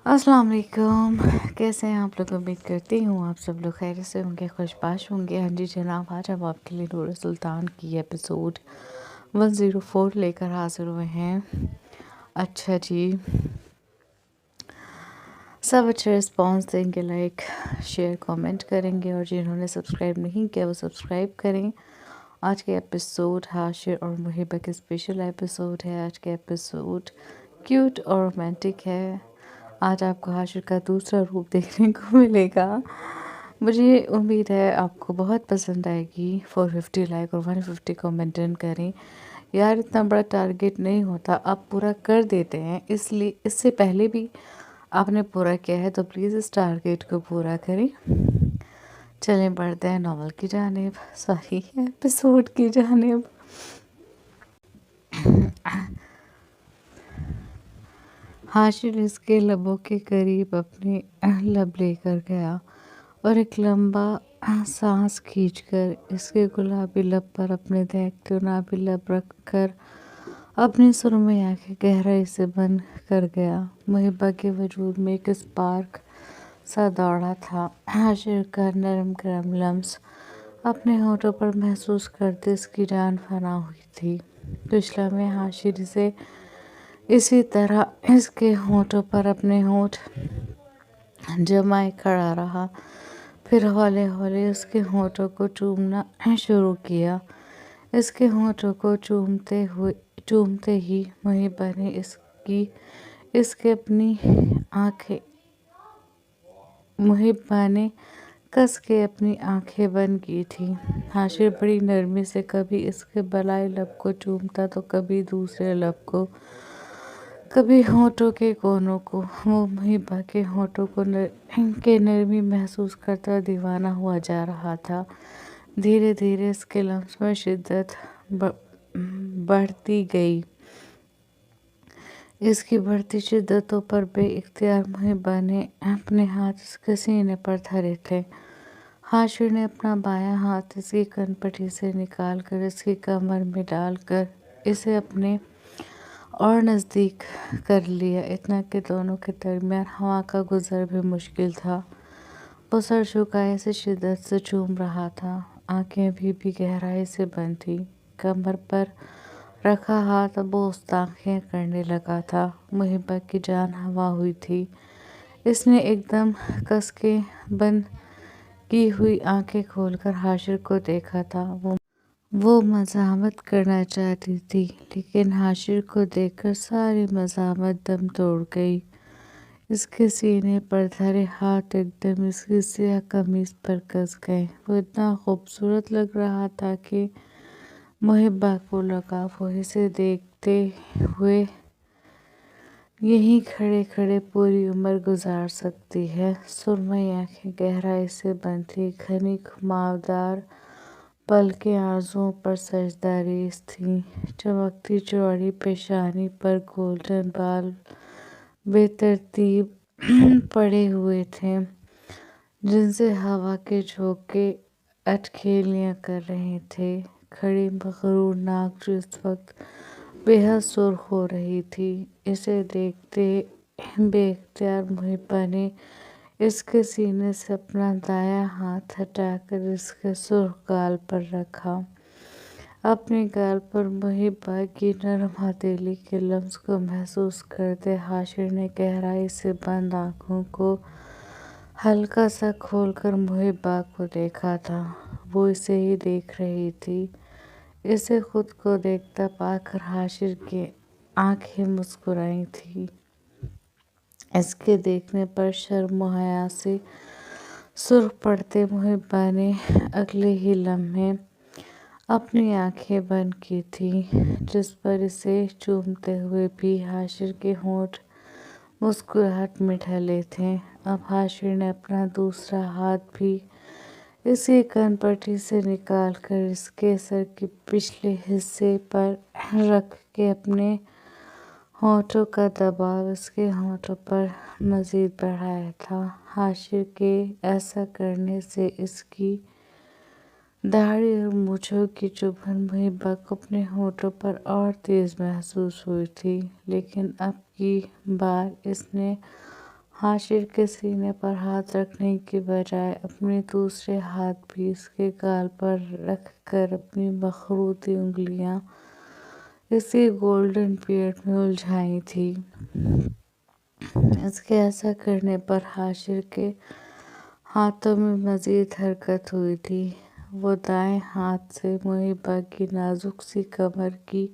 अस्सलाम वालेकुम। कैसे हैं आप लोग? उम्मीद करती हूँ आप सब लोग खैरियत से होंगे, खुशबाश होंगे। हाँ जी जनाब, आज हम आपके लिए नूर सुल्तान की एपिसोड 104 लेकर हाजिर हुए हैं। अच्छा जी, सब अच्छा रिस्पॉन्स देंगे, लाइक शेयर कमेंट करेंगे, और जिन्होंने सब्सक्राइब नहीं किया वो सब्सक्राइब करें। आज के एपिसोड हाशिर और मुहिबा के स्पेशल एपिसोड है। आज के एपिसोड क्यूट और रोमांटिक है। आज आपको हाशिर का दूसरा रूप देखने को मिलेगा। मुझे उम्मीद है आपको बहुत पसंद आएगी। 450 लाइक और 150 कमेंट डन करें यार, इतना बड़ा टारगेट नहीं होता, आप पूरा कर देते हैं, इसलिए इससे पहले भी आपने पूरा किया है तो प्लीज़ इस टारगेट को पूरा करें। चलें बढ़ते हैं नॉवल की जानिब, सॉरी एपिसोड की जानिब। हाशिर इसके लबों के करीब अपने लब लेकर गया और एक लंबा सांस खींचकर इसके गुलाबी लब पर अपने दहकते गुलाबी लब रखकर अपनी सुरमई आंखें गहराई से बंद कर गया। मुहिबा के वजूद में एक स्पार्क सा दौड़ा था। हाशिर का नरम गरम लम्स अपने होठों पर महसूस करते इसकी जान फना हुई थी। कुछ लम्हे हाशिर से इसी तरह इसके होठों पर अपने होठ जमाए खड़ा रहा, फिर हौले हौले उसके होठों को चूमना शुरू किया। इसके होठों को चूमते ही मुहिबा ने इसके अपनी आंखें मुहिबा ने कस के अपनी आंखें बंद की थी। हाशिर बड़ी नरमी से कभी इसके बलाई लब को चूमता तो कभी दूसरे लब को, कभी होठों के कोनों को। वो मुहिबा के होठों के नरमी महसूस करता दीवाना हुआ जा रहा था। धीरे धीरे इसके लम्स में शिद्दत बढ़ती गई। इसकी बढ़ती शिद्दतों पर बेइख्तियार मुहिबा ने अपने हाथ इसके सीने पर धरे थे। हाशिर ने अपना बायां हाथ इसकी कनपटी से निकालकर इसकी कमर में डालकर इसे अपने और नज़दीक कर लिया, इतना कि दोनों के दरमियान हवा का गुजर भी मुश्किल था। वो सर झुकाए से शिद्दत से चूम रहा था। आंखें अभी भी गहराई से बंद थी। कमर पर रखा हाथ अब आंखें करने लगा था। मुहिबा की जान हवा हुई थी। इसने एकदम कस के बंद की हुई आंखें खोलकर हाशिर को देखा था। वो मज़ाहमत करना चाहती थी, लेकिन हाशिर को देखकर सारी मज़ाहमत दम तोड़ गई। इसके सीने पर धरे हाथ एकदम इसकी स्याह कमीज पर कस गए। वो इतना खूबसूरत लग रहा था कि मुहिबा को लगा वो इसे देखते हुए यहीं खड़े खड़े पूरी उम्र गुजार सकती है। सुरमई आंखें गहराई से बंद थी। घनी घुमावदार पलकें आरज़ुओं पर सजदारेज़ थीं। चमकती चौड़ी पेशानी पर गोल्डन बाल बेतरतीब पड़े हुए थे, जिनसे हवा के झोंके अटखेलियाँ कर रहे थे। खड़ी मगरूर नाक जो इस वक्त बेहद सुर्ख हो रही थी। इसे देखते बेख्तियार मुहिबा ने इसके सीने से अपना दायां हाथ हटाकर इसके सुर्ख गाल पर रखा। अपने गाल पर मुहिबा की नरम हथेली के लम्स को महसूस करते हाशिर ने गहराई से बंद आँखों को हल्का सा खोलकर मुहिबा को देखा था। वो इसे ही देख रही थी। इसे खुद को देखता पाकर हाशिर की आंखें मुस्कुराई थी। इसके देखने पर शर्म व हया से सुर्ख पड़ते मुहिबा ने अगले ही लम्हे अपनी आंखें बंद की थी, जिस पर इसे चूमते हुए भी हाशिर के होंठ मुस्कुराहट में ढले थे। अब हाशिर ने अपना दूसरा हाथ भी इसकी कनपटी से निकालकर इसके सर के पिछले हिस्से पर रख के अपने होठों का दबाव इसके होठों पर मज़ीद बढ़ाया था। हाशिर के ऐसा करने से इसकी दाढ़ी और मूंछों की चुभन मुहिबा को अपने होठों पर और तेज़ महसूस हुई थी, लेकिन अब की बार इसने हाशिर के सीने पर हाथ रखने की बजाय अपने दूसरे हाथ भी इसके गाल पर रख कर अपनी मखरूती उंगलियां इसके गोल्डन बियर्ड में उलझाई थी। इसके ऐसा करने पर हाशिर के हाथों में मजीद हरकत हुई थी। वो दाएं हाथ से मुहिबा की नाजुक सी कमर की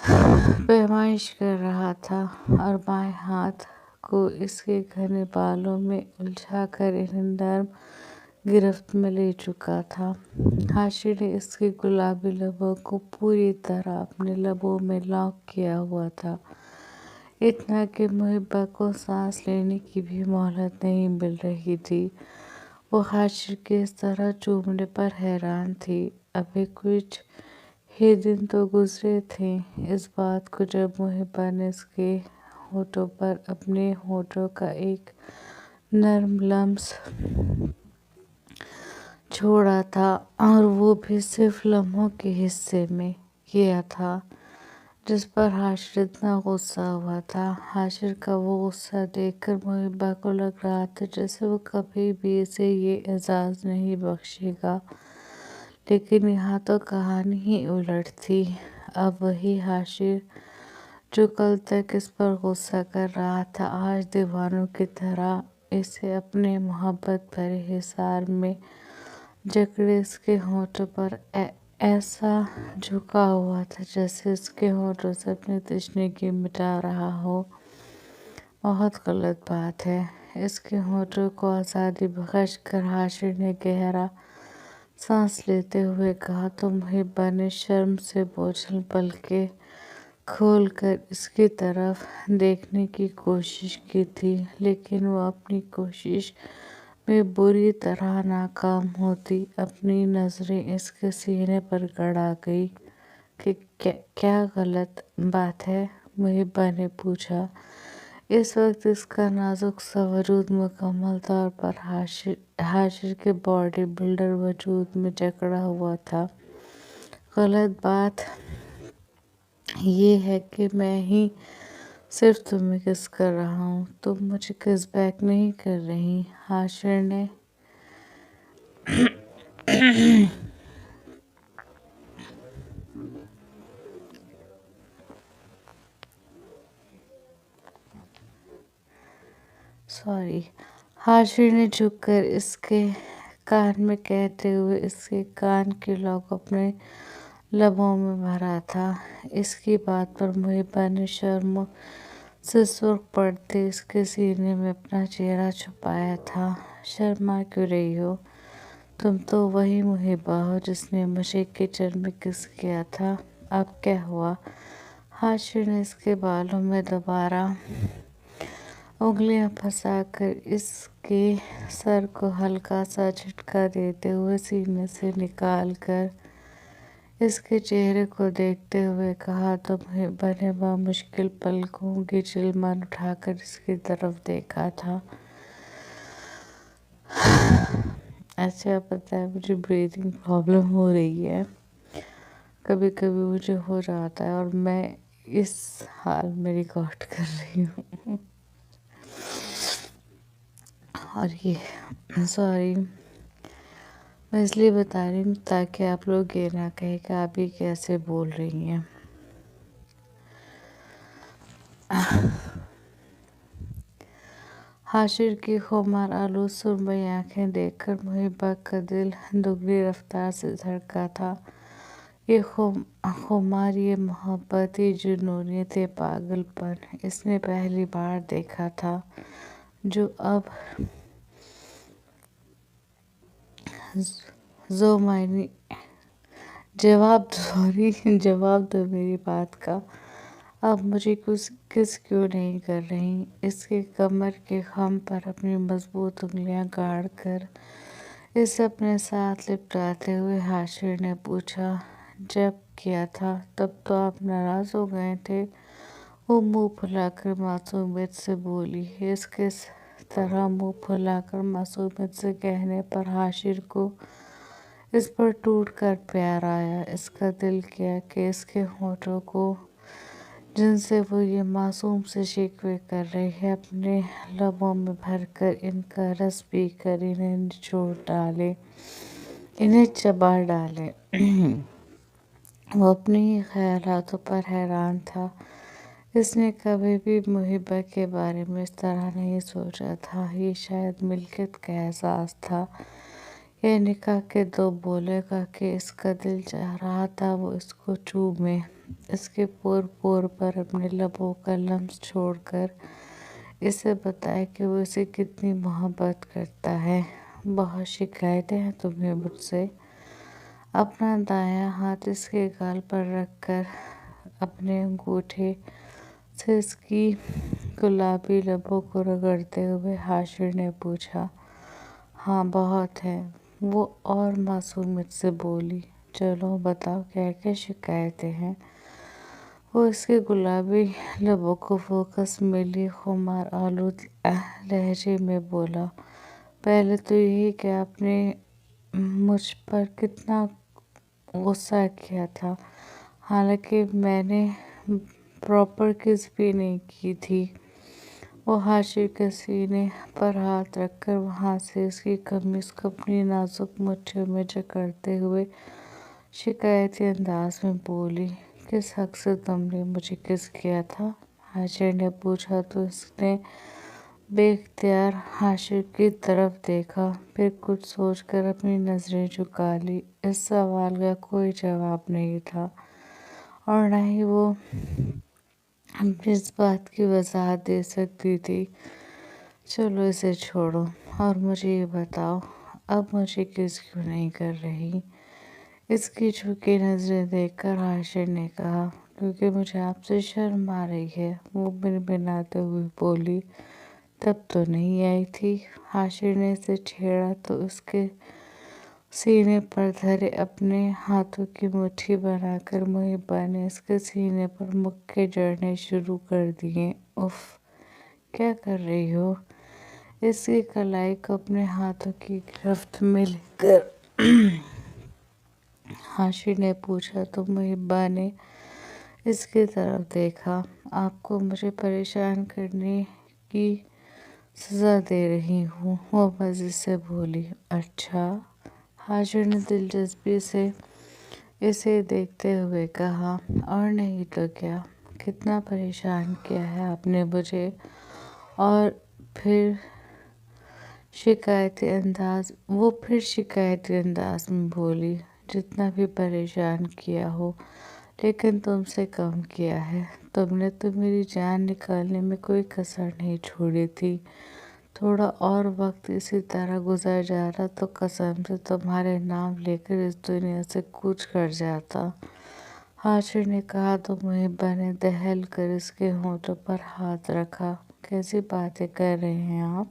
पैमाइश कर रहा था और बाएं हाथ को इसके घने बालों में उलझाकर इन्हें नर्म गिरफ्त में ले चुका था। हाशिर ने इसके गुलाबी लबों को पूरी तरह अपने लबों में लॉक किया हुआ था, इतना कि मुहिबा को सांस लेने की भी मोहलत नहीं मिल रही थी। वो हाशिर के इस तरह चूमने पर हैरान थी। अभी कुछ ही दिन तो गुजरे थे इस बात को जब मुहिबा ने इसके होठों पर अपने होठों का एक नर्म लम्स छोड़ा था, और वो भी सिर्फ लम्हों के हिस्से में किया था जिस पर हाशिर इतना गुस्सा हुआ था। हाशिर का वो गुस्सा देखकर मुहिबा को लग रहा था जैसे वो कभी भी इसे ये एजाज़ नहीं बख्शेगा, लेकिन यहाँ तो कहानी ही उलट थी। अब वही हाशिर जो कल तक इस पर गुस्सा कर रहा था, आज दीवानों की तरह इसे अपने मोहब्बत भरे हिसार में जकड़े इसके होठों पर ऐसा झुका हुआ था जैसे इसके होठों से अपनी तशनीगी मिटा रहा हो। बहुत गलत बात है। इसके होठों को आज़ादी बख्श कर हाशिर ने गहरा सांस लेते हुए कहा तो मुहिबा ने शर्म से बोझल पलकें खोल कर इसकी तरफ देखने की कोशिश की थी, लेकिन वो अपनी कोशिश में बुरी तरह नाकाम होती। अपनी नज़रें इसके सीने पर गड़ा गई कि क्या गलत बात है, मुहिबा ने पूछा। इस वक्त इसका नाजुक सा वजूद मुकम्मल तौर पर हाशिर के बॉडी बिल्डर वजूद में जकड़ा हुआ था। गलत बात ये है कि मैं ही सिर्फ तुम्हें किस कर रहा हूँ, तुम मुझे किस बैक नहीं कर रही। हाशिर ने हाशिर ने झुककर इसके कान में कहते हुए इसके कान के लॉक अपने लबों में भरा था। इसकी बात पर मुहिबा ने शर्म से सुर्ख पड़ते इसके सीने में अपना चेहरा छुपाया था। शर्मा क्यों रही हो? तुम तो वही मुहिबा हो जिसने मुझे किचन में किस किया था। अब क्या हुआ? हाशिर ने इसके बालों में दोबारा उंगलियां फंसाकर इसके सर को हल्का सा झटका देते हुए सीने से निकाल कर इसके चेहरे को देखते हुए कहा तो मुहिबा ने बामुश्किल पलकों की चिलमन उठाकर इसकी तरफ देखा था। अच्छा, पता है मुझे ब्रीदिंग प्रॉब्लम हो रही है, कभी कभी मुझे हो जाता है और मैं इस हाल में रिकॉर्ड कर रही हूँ। और ये सॉरी, मैं इसलिए बता रही हूँ ताकि आप लोग ये ना कहें कि आप ये कैसे बोल रही हैं। हाशिर की खुमार आलू सुरमई आंखें देखकर मुहिबा का दिल दुगनी रफ्तार से धड़का था। ये खुमार, ये मोहब्बत, ये जुनूनियत, ये पागलपन इसने पहली बार देखा था। जो अब ज़ोमाइनी जवाब दो मेरी बात का। अब मुझे कुछ किस क्यों नहीं कर रही? इसके कमर के खम पर अपनी मजबूत उंगलियां गाड़ कर इसे अपने साथ लिपटाते हुए हाशिर ने पूछा। जब किया था तब तो आप नाराज हो गए थे। वो मुंह फुलाकर मासूमियत से बोली। इसके तरह मुंह फुलाकर मासूमियत से कहने पर हाशिर को इस पर टूट कर प्यार आया। इसका दिल किया कि इसके होठों को جن سے وہ یہ معصوم سے شکوے کر رہی ہے، اپنے لبوں میں بھر کر ان کا رس پی کر انہیں نچوڑ ڈالے، انہیں چبا ڈالے۔ وہ اپنے ہی خیالاتوں پر حیران تھا۔ اس نے کبھی بھی محبہ کے بارے میں اس طرح نہیں سوچا تھا۔ یہ شاید ملکیت کا احساس تھا یا نکاح کے دو بولے گا کہ اس کا دل چاہ رہا تھا وہ اس کو چومے، اس کے پور پور پر اپنے لبوں کا لمس چھوڑ کر اسے بتائے کہ وہ اسے کتنی محبت کرتا ہے۔ بہت شکایتیں ہیں تمہیں مجھ سے؟ اپنا دایاں ہاتھ اس کے گال پر رکھ کر اپنے انگوٹھے سے اس کی گلابی لبوں کو رگڑتے ہوئے حاشر نے پوچھا۔ ہاں بہت ہے، وہ اور معصومیت سے بولی۔ چلو بتاؤ کیا کیا شکایتیں ہیں؟ وہ اس کے گلابی لبوں کو فوکس میں لیے خمار آلود لہجے میں بولا۔ پہلے تو یہی کہ آپ نے مجھ پر کتنا غصہ کیا تھا، حالانکہ میں نے پراپر کس بھی نہیں کی تھی۔ وہ حاشر کے سینے پر ہاتھ رکھ کر وہاں سے اس کی قمیض کو اپنی نازک مٹھیوں میں جکڑتے ہوئے شکایتی انداز میں بولی۔ کس حق سے تم نے مجھے کس کیا تھا؟ حاشر نے پوچھا تو اس نے بے اختیار حاشر کی طرف دیکھا، پھر کچھ سوچ کر اپنی نظریں جھکا لی۔ اس سوال کا کوئی جواب نہیں تھا اور نہ ہی وہ اس بات کی وضاحت دے سکتی تھی۔ چلو اسے چھوڑو اور مجھے یہ بتاؤ، اب مجھے کس کیوں نہیں کر رہی؟ اس کی جھکی نظریں دیکھ کر حاشر نے کہا، کیونکہ مجھے آپ سے شرم آ رہی ہے، وہ بنبناتے ہوئے بولی۔ تب تو نہیں آئی تھی۔ حاشر نے اسے چھیڑا تو اس کے سینے پر دھرے اپنے ہاتھوں کی مٹھی بنا کر محبہ نے اس کے سینے پر مکے جڑنے شروع کر دیے۔ اف، کیا کر رہی ہو؟ اس کی کلائی کو اپنے ہاتھوں کی گرفت میں لے کر حاشر نے پوچھا تو محبہ نے اس کی طرف دیکھا۔ آپ کو مجھے پریشان کرنے کی سزا دے رہی ہوں، وہ مزید سے بولی۔ اچھا؟ حاشر نے دلچسپی سے اسے دیکھتے ہوئے کہا۔ اور نہیں تو کیا، کتنا پریشان کیا ہے آپ نے مجھے؟ اور پھر شکایتی انداز میں بولی۔ جتنا بھی پریشان کیا ہو، لیکن تم سے کم کیا ہے۔ تم نے تو میری جان نکالنے میں کوئی کسر نہیں چھوڑی تھی۔ تھوڑا اور وقت اسی طرح گزر جاتا تو قسم سے تمہارے نام لے کر اس دنیا سے کوچ کر جاتا۔ حاشر نے کہا تو محبہ نے دہل کر اس کے ہونٹوں پر ہاتھ رکھا۔ کیسی باتیں کر رہے ہیں آپ؟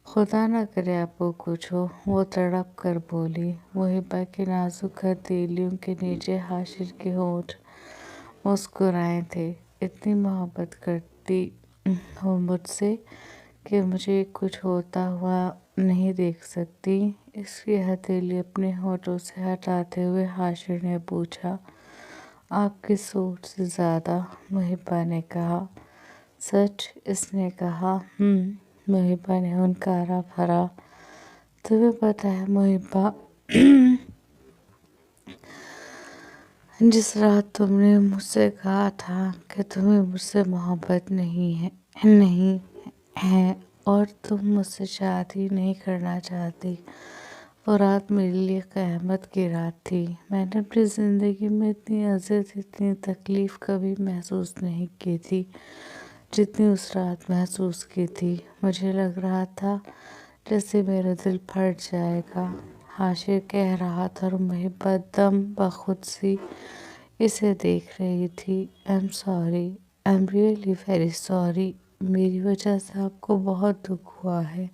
خدا نہ کرے آپ کو کچھ ہو، وہ تڑپ کر بولی۔ محبہ کی نازک ہتھیلیوں کے نیچے حاشر کے ہونٹ مسکرائے تھے۔ اتنی محبت کرتی ہو مجھ سے کہ مجھے کچھ ہوتا ہوا نہیں دیکھ سکتی؟ اس کی ہتھیلی اپنے ہونٹوں سے ہٹاتے ہوئے حاشر نے پوچھا۔ آپ کی سوچ سے زیادہ، محبہ نے کہا۔ سچ؟ اس نے کہا۔ محبہ نے ہنکارا بھرا۔ تمہیں پتہ ہے محبہ، جس رات تم نے مجھ سے کہا تھا کہ تمہیں مجھ سے محبت نہیں ہے اور تم مجھ سے شادی نہیں کرنا چاہتی، وہ رات میرے لیے قیامت کی رات تھی۔ میں نے اپنی زندگی میں اتنی اذیت، اتنی تکلیف کبھی محسوس نہیں کی تھی جتنی اس رات محسوس کی تھی۔ مجھے لگ رہا تھا جیسے میرا دل پھٹ جائے گا، حاشر کہہ رہا تھا اور محبہ دم بخود سی اسے دیکھ رہی تھی۔ I'm really very sorry، میری وجہ سے آپ کو بہت دکھ ہوا ہے،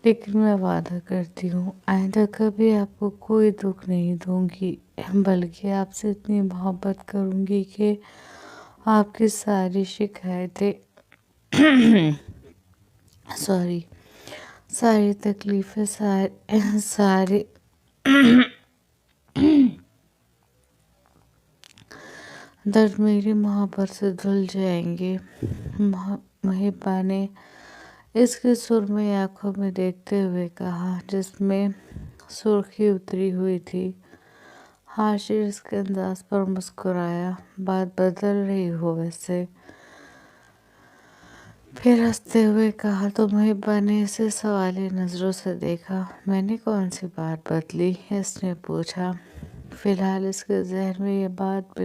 لیکن میں وعدہ کرتی ہوں آئندہ کبھی آپ کو کوئی دکھ نہیں دوں گی، بلکہ آپ سے اتنی محبت کروں گی کہ آپ کی ساری شکایتیں ساری تکلیفیں، درد میری محبت سے دھل جائیں گے، محبہ نے اس کے سرمئی آنکھوں میں دیکھتے ہوئے کہا جس میں سرخی اتری ہوئی تھی۔ حاشر اس کے انداز پر مسکرایا، بات بدل رہی ہو ویسے۔ پھر ہنستے ہوئے کہا تو محبہ نے اسے سوالی نظروں سے دیکھا۔ میں نے کون سی بات بدلی؟ اس نے پوچھا۔ فی الحال اس کے ذہن میں یہ بات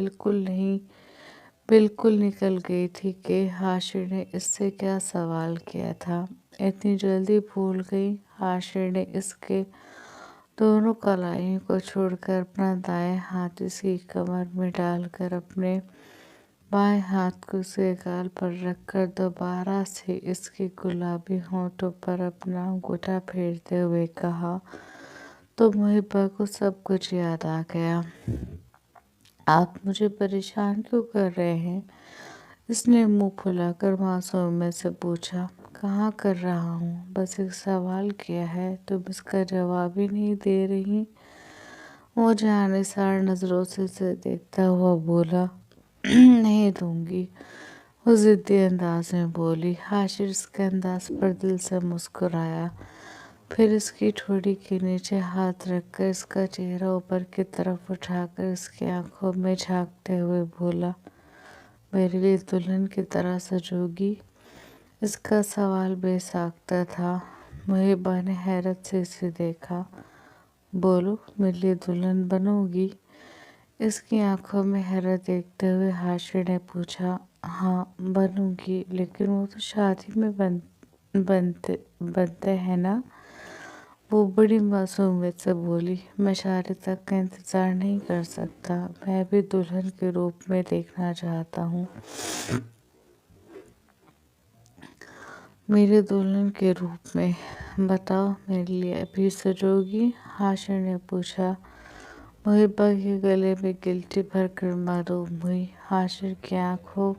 بالکل نکل گئی تھی کہ حاشر نے اس سے کیا سوال کیا تھا۔ اتنی جلدی بھول گئی۔ حاشر نے اس کے دونوں کلائیوں کو چھوڑ کر اپنا دائیں ہاتھ اس کی کمر میں ڈال کر اپنے بائیں ہاتھ کو اس کے گال پر رکھ کر دوبارہ سے اس کے گلابی ہونٹوں پر اپنا انگوٹھا پھیرتے ہوئے کہا تو محبہ کو سب کچھ یاد آ گیا۔ آپ مجھے پریشان کیوں کر رہے ہیں؟ اس نے منہ پھلا کر معصومیت سے پوچھا۔ کہاں کر رہا ہوں، بس ایک سوال کیا ہے، تم اس کا جواب ہی نہیں دے رہی۔ وہ جانسار نظروں سے اسے دیکھتا ہوا بولا۔ نہیں دوں گی، وہ ضدی انداز میں بولی۔ حاشر اس کے انداز پر دل سے مسکرایا، پھر اس کی ٹھوڑی کے نیچے ہاتھ رکھ کر اس کا چہرہ اوپر کی طرف اٹھا کر اس کی آنکھوں میں جھانکتے ہوئے بولا، میرے لیے دلہن کی طرح سجو گی؟ اس کا سوال بے ساختہ تھا۔ محبہ نے حیرت سے اسے دیکھا۔ بولو، میرے لیے دلہن بنو گی؟ اس کی آنکھوں میں حیرت دیکھتے ہوئے حاشر نے پوچھا۔ ہاں بنوں گی، لیکن وہ تو شادی میں بنتے ہیں نا؟ وہ بڑی معصومیت سے بولی۔ میں شادی تک کا انتظار نہیں کر سکتا، میں بھی دلہن کے روپ میں دیکھنا چاہتا ہوں۔ میرے دلہن کے روپ میں؟ بتاؤ، میرے لیے ابھی سجو گی؟ حاشر نے پوچھا۔ محبہ کے گلے میں گلٹی بھر کر معلوم ہوئی۔ حاشر کی آنکھوں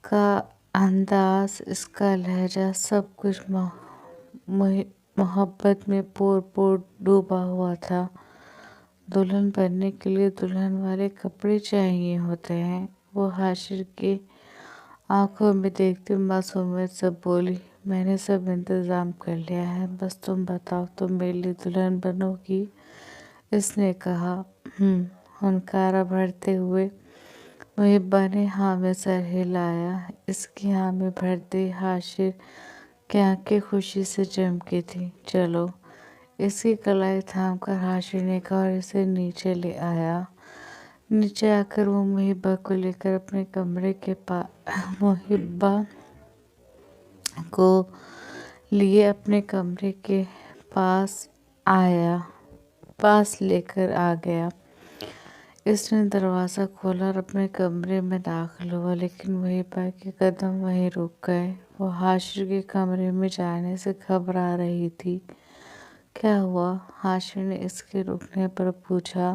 کا انداز، اس کا لہجہ، سب کچھ محبت میں پور پور ڈوبا ہوا تھا۔ دلہن بننے کے لیے دلہن والے کپڑے چاہیے ہوتے ہیں، وہ حاشر کی آنکھوں میں دیکھتی معصومیت سے بولی۔ میں نے سب انتظام کر لیا ہے، بس تم بتاؤ، تم میرے لیے دلہن بنو گی؟ اس نے کہا۔ ہنکارا بھرتے ہوئے محبہ نے ہاں میں سر ہلایا۔ اس کی ہاں میں بھرتے حاشر کی آنکھیں خوشی سے چمکی تھیں۔ چلو، اس کی کلائی تھام کر حاشر نے کہا اور اسے نیچے لے آیا۔ نیچے آ کر وہ محبہ کو لے کر اپنے کمرے کے محبہ کو لیے اپنے کمرے کے پاس لے کر آ گیا۔ اس نے دروازہ کھولا اور اپنے کمرے میں داخل ہوا، لیکن محبہ کے قدم وہیں رک گئے۔ وہ حاشر کے کمرے میں جانے سے گھبرا رہی تھی۔ کیا ہوا؟ حاشر نے اس کے رکنے پر پوچھا۔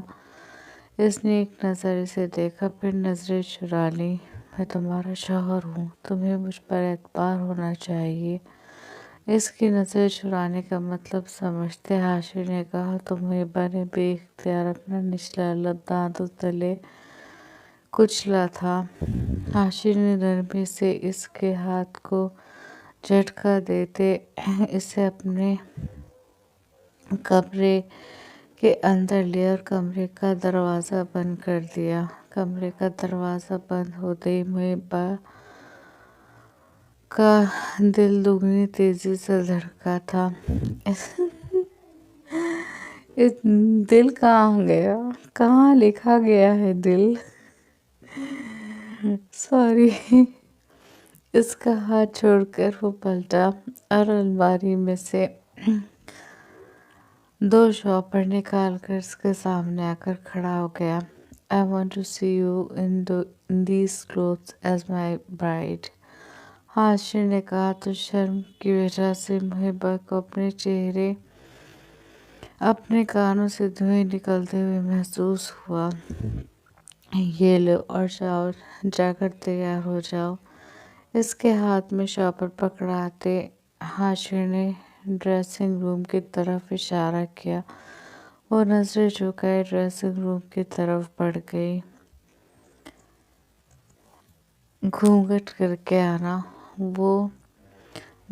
اس نے ایک نظر اسے دیکھا، پھر نظریں چرا لیں۔ میں تمہارا شوہر ہوں، تمہیں مجھ پر اعتبار ہونا چاہیے۔ اس کی نظریں چرانے کا مطلب سمجھتے حاشر نے کہا تو محبہ نے بے اختیار اپنا نچلا لب دانتوں تلے کچلا تھا۔ حاشر نے نرمی سے اس کے ہاتھ کو جھٹکا دیتے اسے اپنے کمرے کے اندر لیا اور کمرے کا دروازہ بند کر دیا۔ کمرے کا دروازہ بند ہوتے ہی محبہ کا دل دگنی تیزی سے دھڑکا تھا۔ دل کہاں گیا؟ کہاں لکھا گیا ہے دل؟ سوری۔ اس کا ہاتھ چھوڑ کر وہ پلٹا اور الماری میں سے 2 شاپر نکال کر اس کے سامنے آ کر کھڑا ہو گیا۔ I want to see you in these clothes as my bride۔ Hashir نے کہا تو شرم کی وجہ سے محبہ کو اپنے چہرے، اپنے کانوں سے دھویں نکلتے ہوئے محسوس ہوا۔ یہ لو اور جا کر تیار ہو جاؤ۔ اس کے ہاتھ میں شاپر پکڑاتے حاشر نے ڈریسنگ روم کی طرف اشارہ کیا۔ وہ نظریں جھکائے ڈریسنگ روم کی طرف بڑھ گئی۔ घूंघट करके आना। वो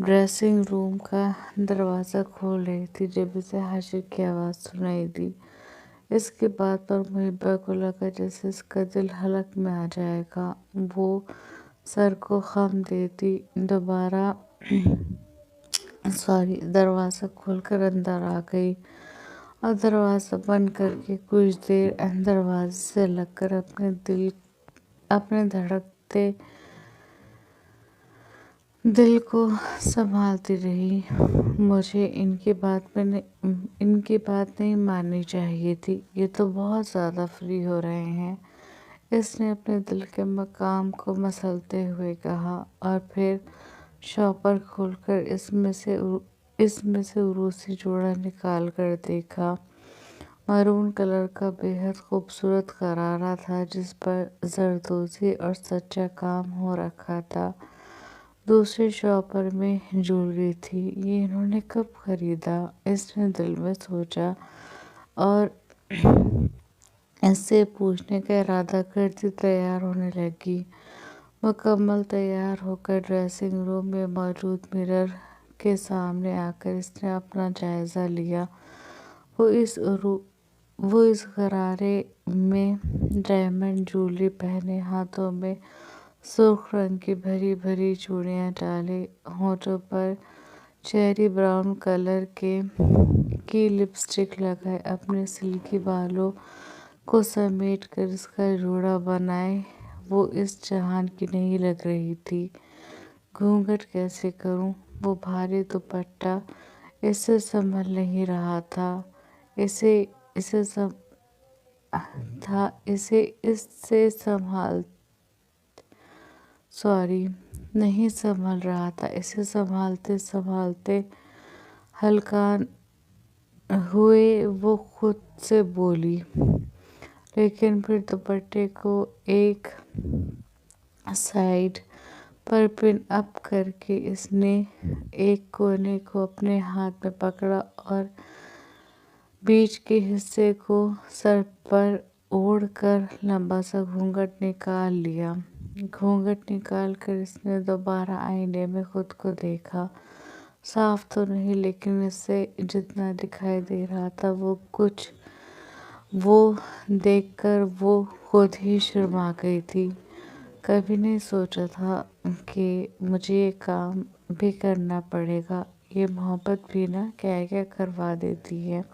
ड्रेसिंग रूम का दरवाज़ा खोल रही थी जब इसे हाशिर की आवाज़ सुनाई दी। इसकी बात पर मुहिब्बा को लगा जैसे इसका दिल हलक में आ जाएगा। वो सर को खम देती दोबारा दरवाज़ा खोलकर अंदर आ गई और दरवाज़ा बंद करके कुछ देर दरवाजे से लगकर अपने धड़कते दिल को संभालती रही। मुझे इनकी बात नहीं माननी चाहिए थी। ये तो बहुत ज़्यादा फ्री हो रहे हैं, इसने अपने दिल के मकाम को मसलते हुए कहा और फिर शॉपर खोलकर इसमें से उरूसी जोड़ा निकाल कर देखा। मरून कलर का बेहद खूबसूरत करारा था जिस पर जरदोजी और सच्चा काम हो रखा था। दूसरे शॉपर में ज्वेलरी थी। ये इन्होंने कब खरीदा, इसने दिल में सोचा और इससे पूछने का इरादा करती तैयार होने लगी। मुकम्मल तैयार होकर ड्रेसिंग रूम में मौजूद मिरर के सामने आकर इसने अपना जायज़ा लिया। वो इस गरारे में डायमंड ज्वेलरी पहने, हाथों में सुर्ख रंग की भरी भरी चूड़ियाँ डाले, होठों पर चेरी ब्राउन कलर की लिपस्टिक लगाए, अपने सिल्की बालों को समेट कर इसका जोड़ा बनाए। वो इस जहान की नहीं लग रही थी। घूंघट कैसे करूं? वो भारी दुपट्टा इससे संभल नहीं रहा था। नहीं संभल रहा था। इसे संभालते संभालते हलकान हुए वो खुद से बोली, लेकिन फिर दुपट्टे को एक साइड पर पिन अप करके इसने एक कोने को अपने हाथ में पकड़ा और बीच के हिस्से को सर पर ओढ़ कर लंबा सा घूंघट निकाल लिया। घूंघट निकाल कर इसने दोबारा आईने में खुद को देखा। साफ तो नहीं, लेकिन इससे जितना दिखाई दे रहा था वो देखकर वो खुद ही शर्मा गई थी। कभी नहीं सोचा था कि मुझे ये काम भी करना पड़ेगा। ये मोहब्बत भी ना क्या क्या करवा देती है।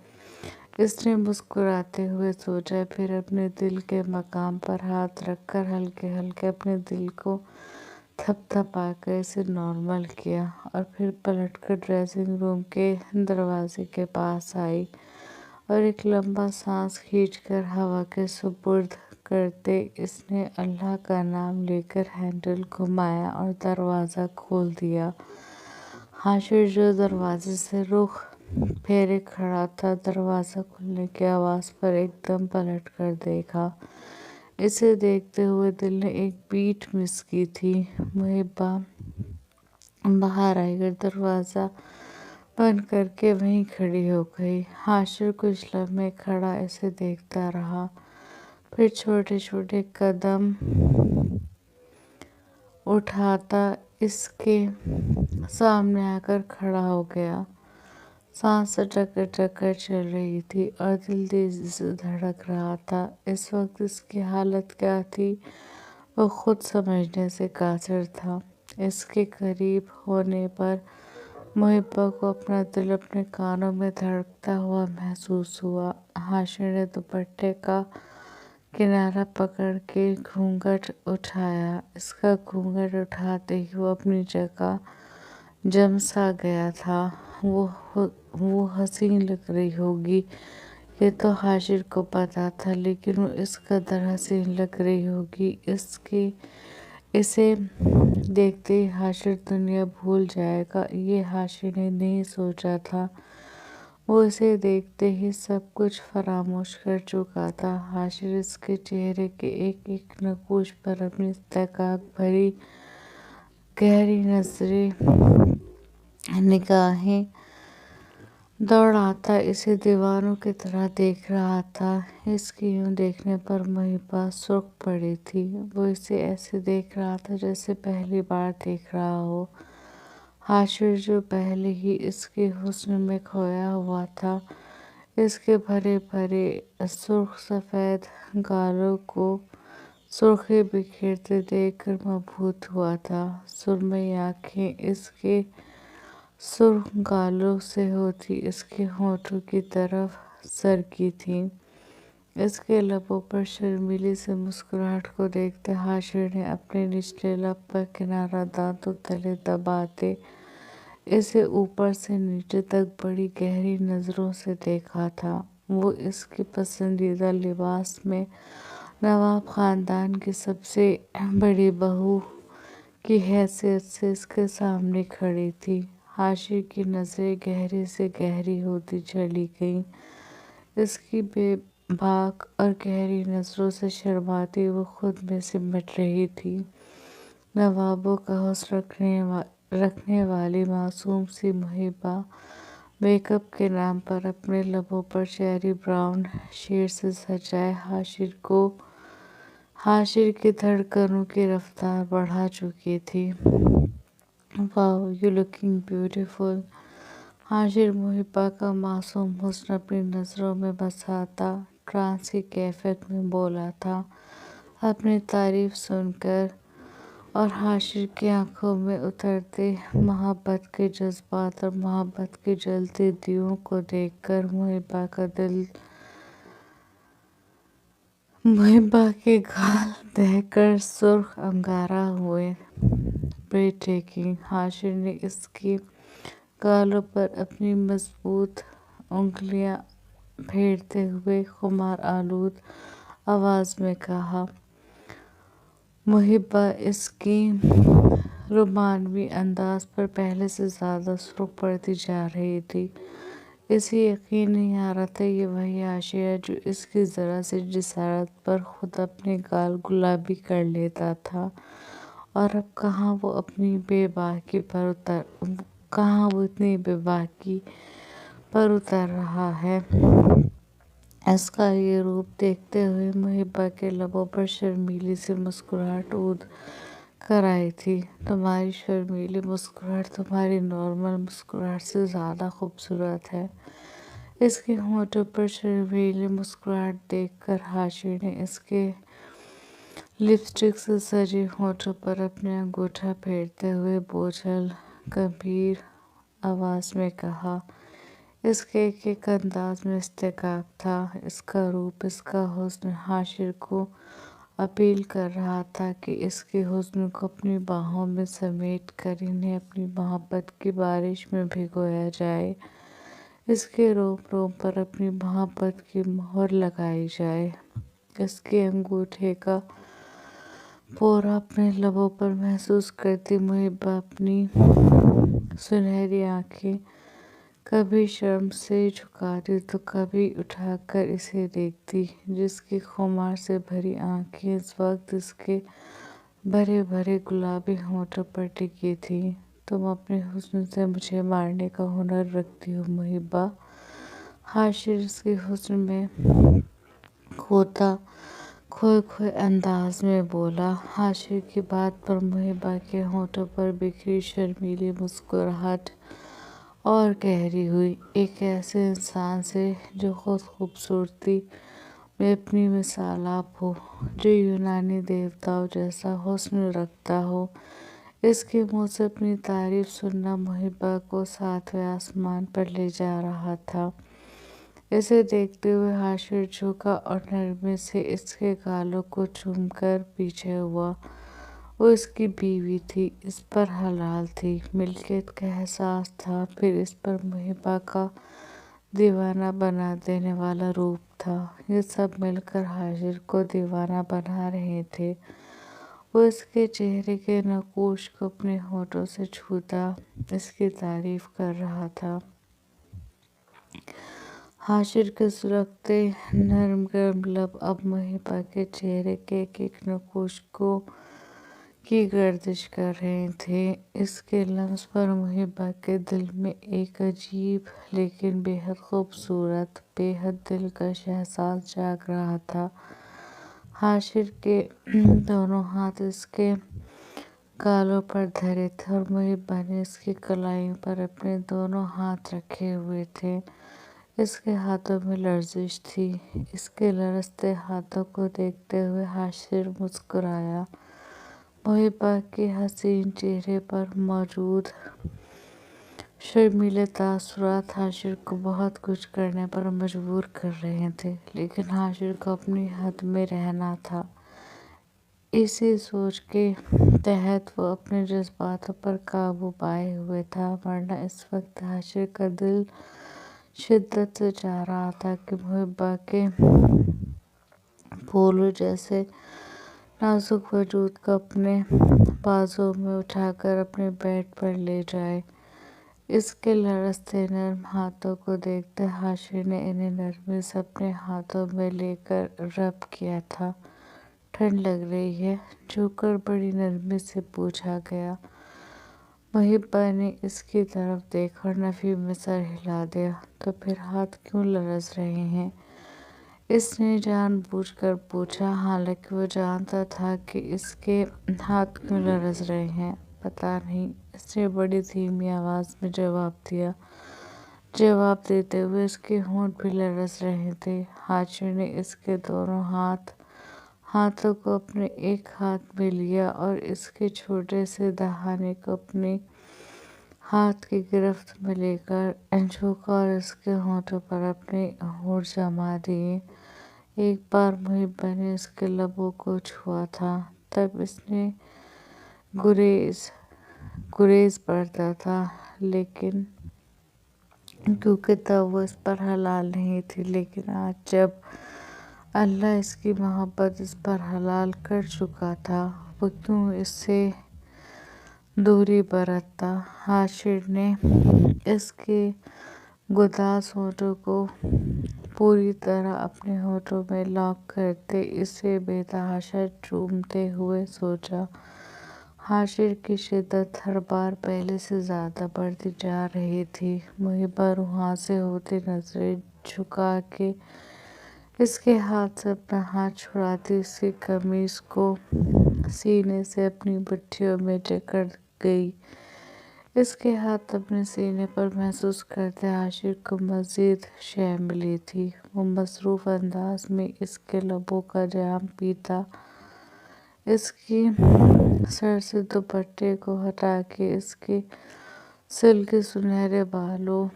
इसने मुस्कुराते हुए सोचा, फिर अपने दिल के मकाम पर हाथ रखकर हल्के हल्के अपने दिल को थपथपाकर इसे नॉर्मल किया और फिर पलटकर ड्रेसिंग रूम के दरवाजे के पास आई और एक लंबा सांस खींचकर हवा के सुपुर्द करते इसने अल्लाह का नाम लेकर हैंडल घुमाया और दरवाज़ा खोल दिया। हाशिर जो दरवाजे से रुख फेरे खड़ा था, दरवाज़ा खुलने की आवाज़ पर एकदम पलट कर देखा। इसे देखते हुए दिल ने एक बीट मिस की थी। मुहिब्बा बाहर आकर दरवाज़ा बंद करके वहीं खड़ी हो गई। हाशिर कुछ लम्हे खड़ा इसे देखता रहा, फिर छोटे छोटे कदम उठाता इसके सामने आकर खड़ा हो गया। सांस अटक कर चल रही थी और दिल तेजी से धड़क रहा था। इस वक्त इसकी हालत क्या थी वो खुद समझने से कासिर था। इसके करीब होने पर मुहिब्बा को अपना दिल अपने कानों में धड़कता हुआ महसूस हुआ। हाशिर ने दुपट्टे का किनारा पकड़ के घूंघट उठाया। इसका घूंघट उठाते ही वो अपनी जगह जम सा गया था। वो हसीन लग रही होगी, ये तो हाशिर को पता था, लेकिन वो इस कदर हसीन लग रही होगी इसे देखते ही हाशिर दुनिया भूल जाएगा, ये हाशिर ने नहीं सोचा था। वो इसे देखते ही सब कुछ फरामोश कर चुका था। हाशिर इसके चेहरे के एक एक नकूश पर अपनी इस्तेकाक भरी गहरी निगाहें दौड़ाता इसे दीवानों की तरह देख रहा था। इसके यूं देखने पर मुहिबा सुर्ख पड़ी थी। वो इसे ऐसे देख रहा था जैसे पहली बार देख रहा हो। हाशिर जो पहले ही इसके हुस्न में खोया हुआ था, इसके भरे भरे सुर्ख सफ़ेद गालों को सुर्खी बिखेरते देखकर मबहूत हुआ था। सुरमई आँखें इसके सुर्ख गालों से होती इसके होठों की तरफ सरकी थीं। इसके लबों पर शर्मीली से मुस्कुराहट को देखते हाशिर ने अपने निचले लब का किनारा दांतों तले दबाते इसे ऊपर से नीचे तक बड़ी गहरी नज़रों से देखा था। वो इसके पसंदीदा लिबास में नवाब खानदान की सबसे बड़ी बहू की हैसियत से इसके सामने खड़ी थी। हाशिर की नज़रें गहरी से गहरी होती चली गईं। इसकी बेबाक और गहरी नज़रों से शर्माती वो खुद में सिमट रही थी। नवाबों का हुस्न रखने वाली मासूम सी मुहिबा मेकअप के नाम पर अपने लबों पर चेरी ब्राउन शेड से सजाए हाशिर की धड़कनों की रफ्तार बढ़ा चुकी थी। Wow you looking beautiful. Hashir Muhiba का मासूम हुस्न अपनी नज़रों में बसाता ट्रांस की कैफियत में बोला था। अपनी तारीफ सुनकर और हाशिर की आंखों में उतरते मोहब्बत के जज्बात और मोहब्बत की जलती दियों को देखकर मुहिबा के गाल दहकर सुर्ख अंगारा हुए। ब्रेथटेकिंग। हाशिर ने इसके गालों पर अपनी मजबूत उंगलियां फेरते हुए खुमार आलूद आवाज में कहा। मुहिबा इसकी रोमानवी अंदाज पर पहले से ज्यादा सुर्ख पड़ती जा रही थी। इसे यकीन नहीं आ रहा था ये वही हाशिर है जो इसकी जरा सी जिसारत पर खुद अपने गाल गुलाबी कर लेता था। और अब कहाँ वो इतनी बेबाकी पर उतर रहा है। इसका ये रूप देखते हुए मुहिबा के लबों पर शर्मीली सी मुस्कुराहट ऊद कर आई थी। तुम्हारी शर्मीली मुस्कुराहट तुम्हारी नॉर्मल मुस्कुराहट से ज़्यादा खूबसूरत है। इसके होठों पर शर्मीली मुस्कुराहट देखकर हाशिर ने इसके लिपस्टिक से सजे होठों पर अपने अंगूठा फेरते हुए बोझल गंभीर आवाज में कहा। इसके एक अंदाज में इस्तेकाक था। इसका रूप, इसका हुस्न हाशिर को अपील कर रहा था कि इसके हुस्न को अपनी बाहों में समेट कर इन्हें अपनी मोहब्बत की बारिश में भिगोया जाए। इसके रोम रोम पर अपनी मोहब्बत की मोहर लगाई जाए। इसके अंगूठे का पोरा अपने लबों पर महसूस करती मुहिबा अपनी सुनहरी आंखें कभी शर्म से झुकाती तो कभी उठाकर इसे देखती। जिसकी खुमार से भरी आंखें इस वक्त इसके भरे भरे गुलाबी होठों पर टिकी थी। तुम अपने हुस्न से मुझे मारने का हुनर रखती हो मुहिबा। हाशिर इसके हुस्न में खोए अंदाज में बोला। हाशिर की बात पर मुहिबा के होठों पर बिखरी शर्मीली मुस्कुराहट और गहरी हुई। एक ऐसे इंसान से जो खुद खूबसूरती में अपनी मिसाल आप हो, जो यूनानी देवताओं जैसा हुस्न रखता हो, इसके मुंह से अपनी तारीफ सुनना मुहिबा को सातवें आसमान पर ले जा रहा था। इसे देखते हुए हाशिर झुका और नरमी से इसके गालों को चूमकर पीछे हुआ। वो इसकी बीवी थी, इस पर हलाल थी, मिल्कियत का एहसास था, फिर इस पर मुहिबा का दीवाना बना देने वाला रूप था। ये सब मिलकर हाशिर को दीवाना बना रहे थे। वो इसके चेहरे के नक्यूश को अपने होठों से छूता इसकी तारीफ कर रहा था। हाशिर के सुलगते नरम गर्म लब अब मुहिबा के चेहरे के एक एक नक्यूश को کی گردش کر رہے تھے۔ اس کے لمس پر محبہ کے دل میں ایک عجیب لیکن بے حد خوبصورت، بے حد دلکش احساس جاگ رہا تھا۔ حاشر کے دونوں ہاتھ اس کے گالوں پر دھرے تھے اور محبہ نے اس کی کلائیوں پر اپنے دونوں ہاتھ رکھے ہوئے تھے۔ اس کے ہاتھوں میں لرزش تھی۔ اس کے لرزتے ہاتھوں کو دیکھتے ہوئے حاشر مسکرایا۔ محبہ کے حسین چہرے پر موجود شرمیلے تاثرات حاشر کو بہت کچھ کرنے پر مجبور کر رہے تھے، لیکن حاشر کو اپنی حد میں رہنا تھا۔ اسی سوچ کے تحت وہ اپنے جذباتوں پر قابو پائے ہوئے تھا، ورنہ اس وقت حاشر کا دل شدت سے چاہ رہا تھا کہ محبہ کے پھولوں جیسے نازک وجود کو اپنے بازوں میں اٹھا کر اپنے بیڈ پر لے جائے۔ اس کے لرزتے نرم ہاتھوں کو دیکھتے حاشر نے انہیں نرمی سے اپنے ہاتھوں میں لے کر رب کیا تھا۔ ٹھنڈ لگ رہی ہے؟ جھک کر بڑی نرمی سے پوچھا گیا۔ محبہ نے اس کی طرف دیکھا اور نفی میں سر ہلا دیا۔ تو پھر ہاتھ کیوں لرز رہے ہیں؟ اس نے جان بوجھ کر پوچھا، حالانکہ وہ جانتا تھا کہ اس کے ہاتھ کیوں لرز رہے ہیں۔ پتہ نہیں، اس نے بڑی دھیمی آواز میں جواب دیا۔ جواب دیتے ہوئے اس کے ہونٹ بھی لرز رہے تھے۔ حاشر نے اس کے دونوں ہاتھوں کو اپنے ایک ہاتھ میں لیا اور اس کے چھوٹے سے دہانے کو اپنے ہاتھ کی گرفت میں لے کر جھکا اور اس کے ہونٹوں پر اپنے ہونٹ جما دیے۔ ایک بار محبہ نے اس کے لبوں کو چھوا تھا، تب اس نے گریز برتا تھا، لیکن کیونکہ تب وہ اس پر حلال نہیں تھی، لیکن آج جب اللہ اس کی محبت اس پر حلال کر چکا تھا، وہ کیوں اس سے دوری برتتا؟ حاشر نے اس کے گداز ہونٹوں کو پوری طرح اپنے ہونٹوں میں لاک کرتے اسے بے تحاشا چومتے ہوئے سوچا۔ حاشر کی شدت ہر بار پہلے سے زیادہ بڑھتی جا رہی تھی۔ محبہ روحاں سے ہوتی نظریں جھکا کے اس کے ہاتھ سے اپنا ہاتھ چھڑاتی اس کی قمیض کو سینے سے اپنی مٹھیوں میں جکڑ گئی۔ اس کے ہاتھ اپنے سینے پر محسوس کرتے حاشر کو مزید شے ملی تھی۔ وہ مصروف انداز میں اس کے لبوں کا جام پیتا، اس کی سر سے دوپٹے کو ہٹا کے اس کے سلکی سنہرے بالوں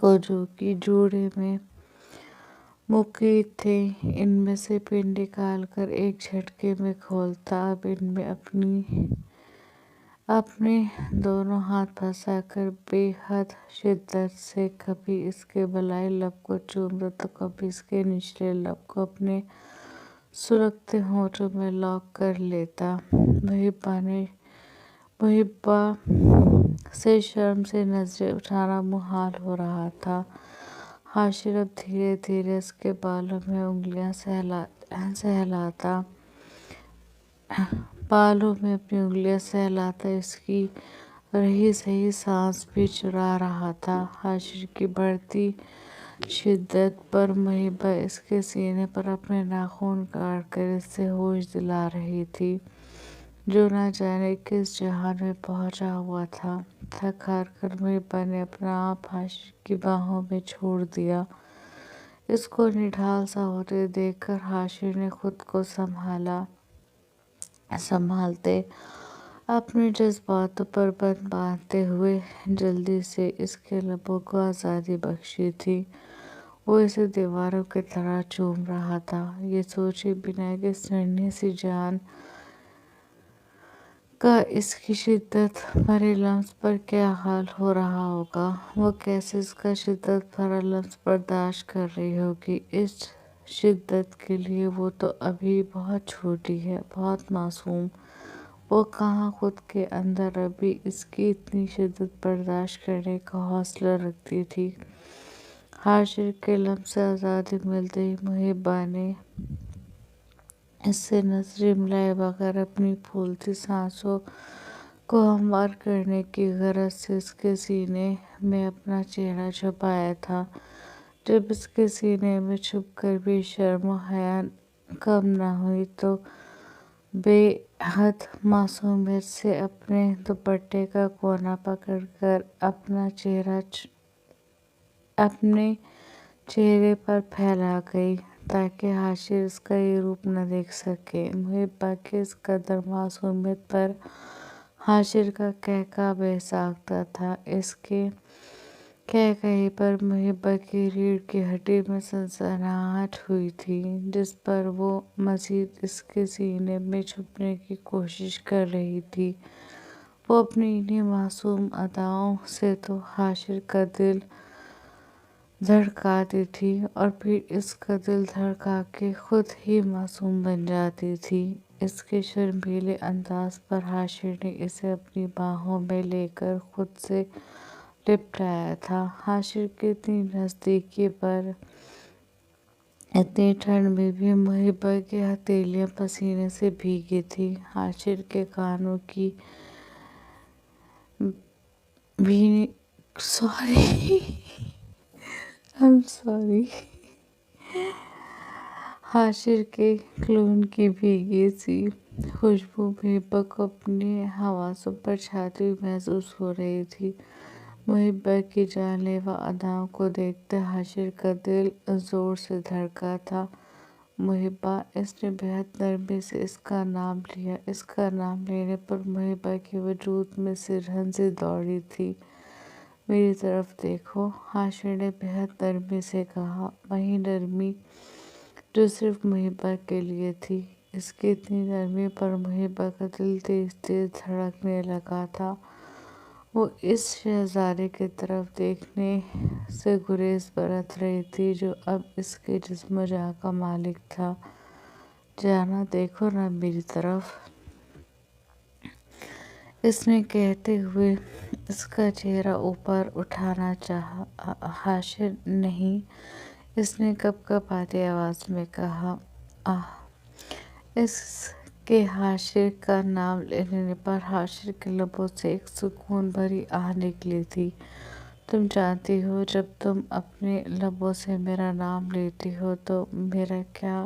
کو جو کہ جوڑے میں مقید تھے ان میں سے پن نکال کر ایک جھٹکے میں کھولتا، اب ان میں اپنے دونوں ہاتھ پھنسا کر بے حد شدت سے کبھی اس کے بالائی لب کو چومتا تو کبھی اس کے نچلے لب کو اپنے سلگتے ہونٹوں میں لاک کر لیتا۔ محبہ سے شرم سے نظریں اٹھانا محال ہو رہا تھا۔ حاشر اب دھیرے دھیرے اس کے بالوں میں انگلیاں سہلاتا اس کی رہی سہی سانس بھی چرا رہا تھا۔ حاشر کی بڑھتی شدت پر محبہ اس کے سینے پر اپنے ناخن کاٹ کر اس سے ہوش دلا رہی تھی، جو نہ جانے کس جہان میں پہنچا ہوا تھا۔ تھک ہار کر محبہ نے اپنا آپ حاشر کی باہوں میں چھوڑ دیا۔ اس کو نڈھال سا ہوتے دیکھ کر حاشر نے خود کو سنبھالتے اپنے جذباتوں پر بند باندھتے ہوئے جلدی سے اس کے لبوں کو آزادی بخشی تھی۔ وہ اسے دیواروں کی طرح چوم رہا تھا، یہ سوچے بنا کہ اس ننھی سی جان کا اس کی شدت بھرے لمس پر کیا حال ہو رہا ہوگا۔ وہ کیسے اس کا شدت بھرا لمس برداشت کر رہی ہوگی۔ اس شدت کے لیے وہ تو ابھی بہت چھوٹی ہے، بہت معصوم۔ وہ کہاں خود کے اندر ابھی اس کی اتنی شدت برداشت کرنے کا حوصلہ رکھتی تھی۔ حاشر کے لمس سے آزادی ملتے ہی محبہ نے اس سے نظریں ملائے بغیر اپنی پھولتی سانسوں کو ہموار کرنے کی غرض سے اس کے سینے میں اپنا چہرہ چھپایا تھا۔ جب اس کے سینے میں چھپ کر بھی شرم و حیا کم نہ ہوئی تو بے حد معصومیت سے اپنے دوپٹے کا کونا پکڑ کر اپنے چہرے پر پھیلا گئی تاکہ حاشر اس کا یہ روپ نہ دیکھ سکے۔ محبہ کی اس قدر معصومیت پر حاشر کا قہقہہ بے ساختہ تھا۔ اس کے قہقہے پر محبہ کی ریڑھ کی ہڈی میں سنسناہٹ ہوئی تھی، جس پر وہ مزید اس کے سینے میں چھپنے کی کوشش کر رہی تھی۔ وہ اپنی انہی معصوم اداؤں سے تو حاشر کا دل دھڑکاتی تھی اور پھر اس کا دل دھڑکا کے خود ہی معصوم بن جاتی تھی۔ اس کے شرمیلے انداز پر حاشر نے اسے اپنی باہوں میں لے کر خود سے لپٹایا تھا۔ حاشر کی اتنی نزدیکی پر اتنی ٹھنڈ میں بھی محبہ کی ہتھیلیاں پسینے سے بھیگی تھیں۔ حاشر کے کانوں کی بھینی حاشر کے کلون کی بھیگی سی خوشبو محبہ کو اپنی حواسوں پر چھاتی ہوئی محسوس ہو رہی تھی۔ محبہ کی جان لیوا اداؤں کو دیکھتے حاشر کا دل زور سے دھڑکا تھا۔ محبہ، اس نے بے حد نرمی سے اس کا نام لیا۔ اس کا نام لینے پر محبہ کے وجود میں سرہن سی دوڑی تھی۔ میری طرف دیکھو، حاشر نے بے حد نرمی سے کہا، وہی نرمی جو صرف محبہ کے لیے تھی۔ اس کی اتنی نرمی پر محبہ کا دل تیز تیز دھڑکنے لگا تھا۔ وہ اس شہزادے کی طرف دیکھنے سے گریز برت رہی تھی جو اب اس کے جسم و جاں کا مالک تھا۔ جانا، دیکھو نا میری طرف، اس نے کہتے ہوئے اس کا چہرہ اوپر اٹھانا چاہا۔ حاشر، نہیں، اس نے کپکپاتی آواز میں کہا۔ آہ! اس کے حاشر کا نام لینے پر حاشر کے لبوں سے ایک سکون بھری آہ نکلی تھی۔ تم جانتی ہو، جب تم اپنے لبوں سے میرا نام لیتی ہو تو میرا کیا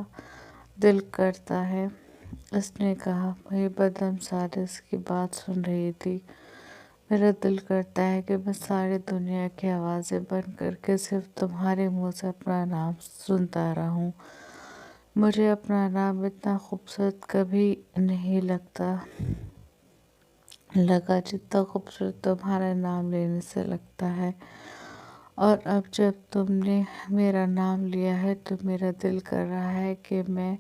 دل کرتا ہے، اس نے کہا۔ محبہ دم سادے اس کی بات سن رہی تھی۔ میرا دل کرتا ہے کہ میں ساری دنیا کی آوازیں بند کر کے صرف تمہارے منہ سے اپنا نام سنتا رہوں۔ مجھے اپنا نام اتنا خوبصورت کبھی نہیں لگا جتنا خوبصورت تمہارا نام لینے سے لگتا ہے، اور اب جب تم نے میرا نام لیا ہے تو میرا دل کر رہا ہے کہ میں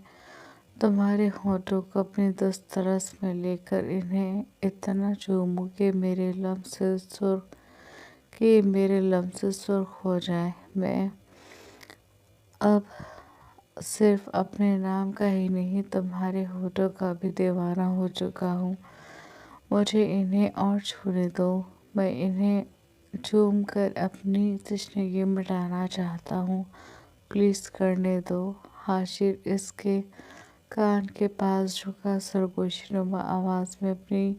تمہارے ہونٹوں کو اپنی دسترس میں لے کر انہیں اتنا چوموں کہ میرے لمس سرخ ہو جائیں۔ میں اب صرف اپنے نام کا ہی نہیں، تمہارے ہونٹوں کا بھی دیوانہ ہو چکا ہوں۔ مجھے انہیں اور چھونے دو، میں انہیں چوم کر اپنی تشنگی مٹانا چاہتا ہوں، پلیز کرنے دو۔ حاشر اس کے کان کے پاس جھکا سرگوشی نما آواز میں اپنی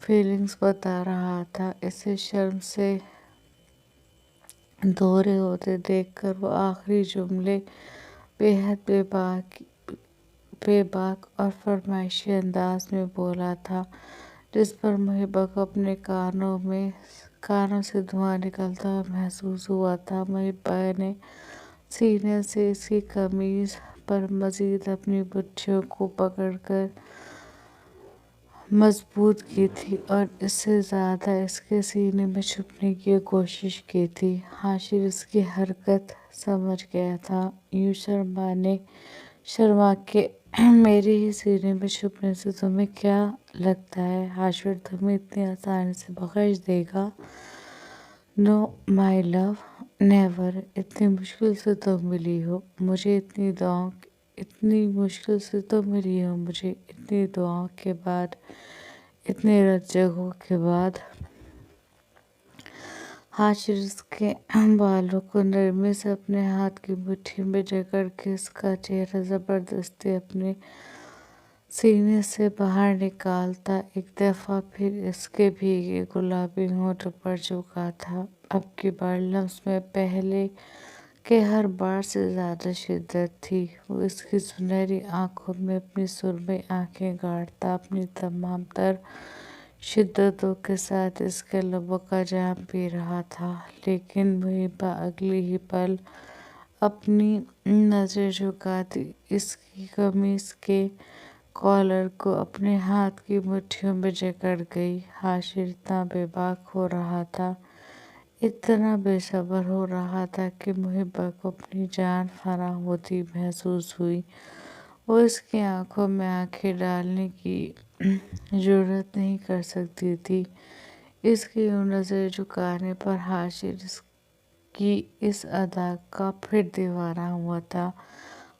فیلنگز بتا رہا تھا۔ اسے شرم سے دھورے ہوتے دیکھ کر وہ آخری جملے بے حد بے باک اور فرمائشی انداز میں بولا تھا، جس پر محبہ کو اپنے کانوں سے دھواں نکلتا ہوا محسوس ہوا تھا۔ محبہ نے سینے سے اس کی قمیض پر مزید اپنی بچھیوں کو پکڑ کر مضبوط کی تھی اور اس سے زیادہ اس کے سینے میں چھپنے کی کوشش کی تھی۔ حاشر اس کی حرکت سمجھ گیا تھا۔ یوں شرما کے میرے ہی سینے میں چھپنے سے تمہیں کیا لگتا ہے حاشر تمہیں اتنی آسانی سے بخش دے گا؟ نو مائی لو، نیور! اتنی مشکل سے تم ملی ہو مجھے، اتنی دعاؤں کے بعد، اتنے رنجوں کے بعد हाशिर उसके बालों को नरमी से अपने हाथ की मुट्ठी में जकड़ के उसका चेहरा जबरदस्ती अपने सीने से बाहर निकालता। एक दफा फिर इसके भीगे गुलाबी होठों पर झुका था। अब की बार लम्स में पहले के हर बार से ज्यादा शिद्दत थी। वो इसकी सुनहरी आंखों में अपनी सुरमई आंखें गाड़ता अपनी तमाम तर शिद्दतों के साथ इसके लबों का जाम पी रहा था। लेकिन मुहिबा अगली ही पल अपनी नजर झुकाती इसकी कमीज के कॉलर को अपने हाथ की मुट्ठियों में जकड़ गई। हाशिर इतना बेबाक हो रहा था, इतना बेसब्र हो रहा था कि मुहिबा को अपनी जान फना होती महसूस हुई। वो इसकी आंखों में आंखें डालने की जुर्रत नहीं कर सकती थी। इसकी यूं नजर झुकाने पर हाशिर इसकी इस अदा का फिर दीवाना हुआ था।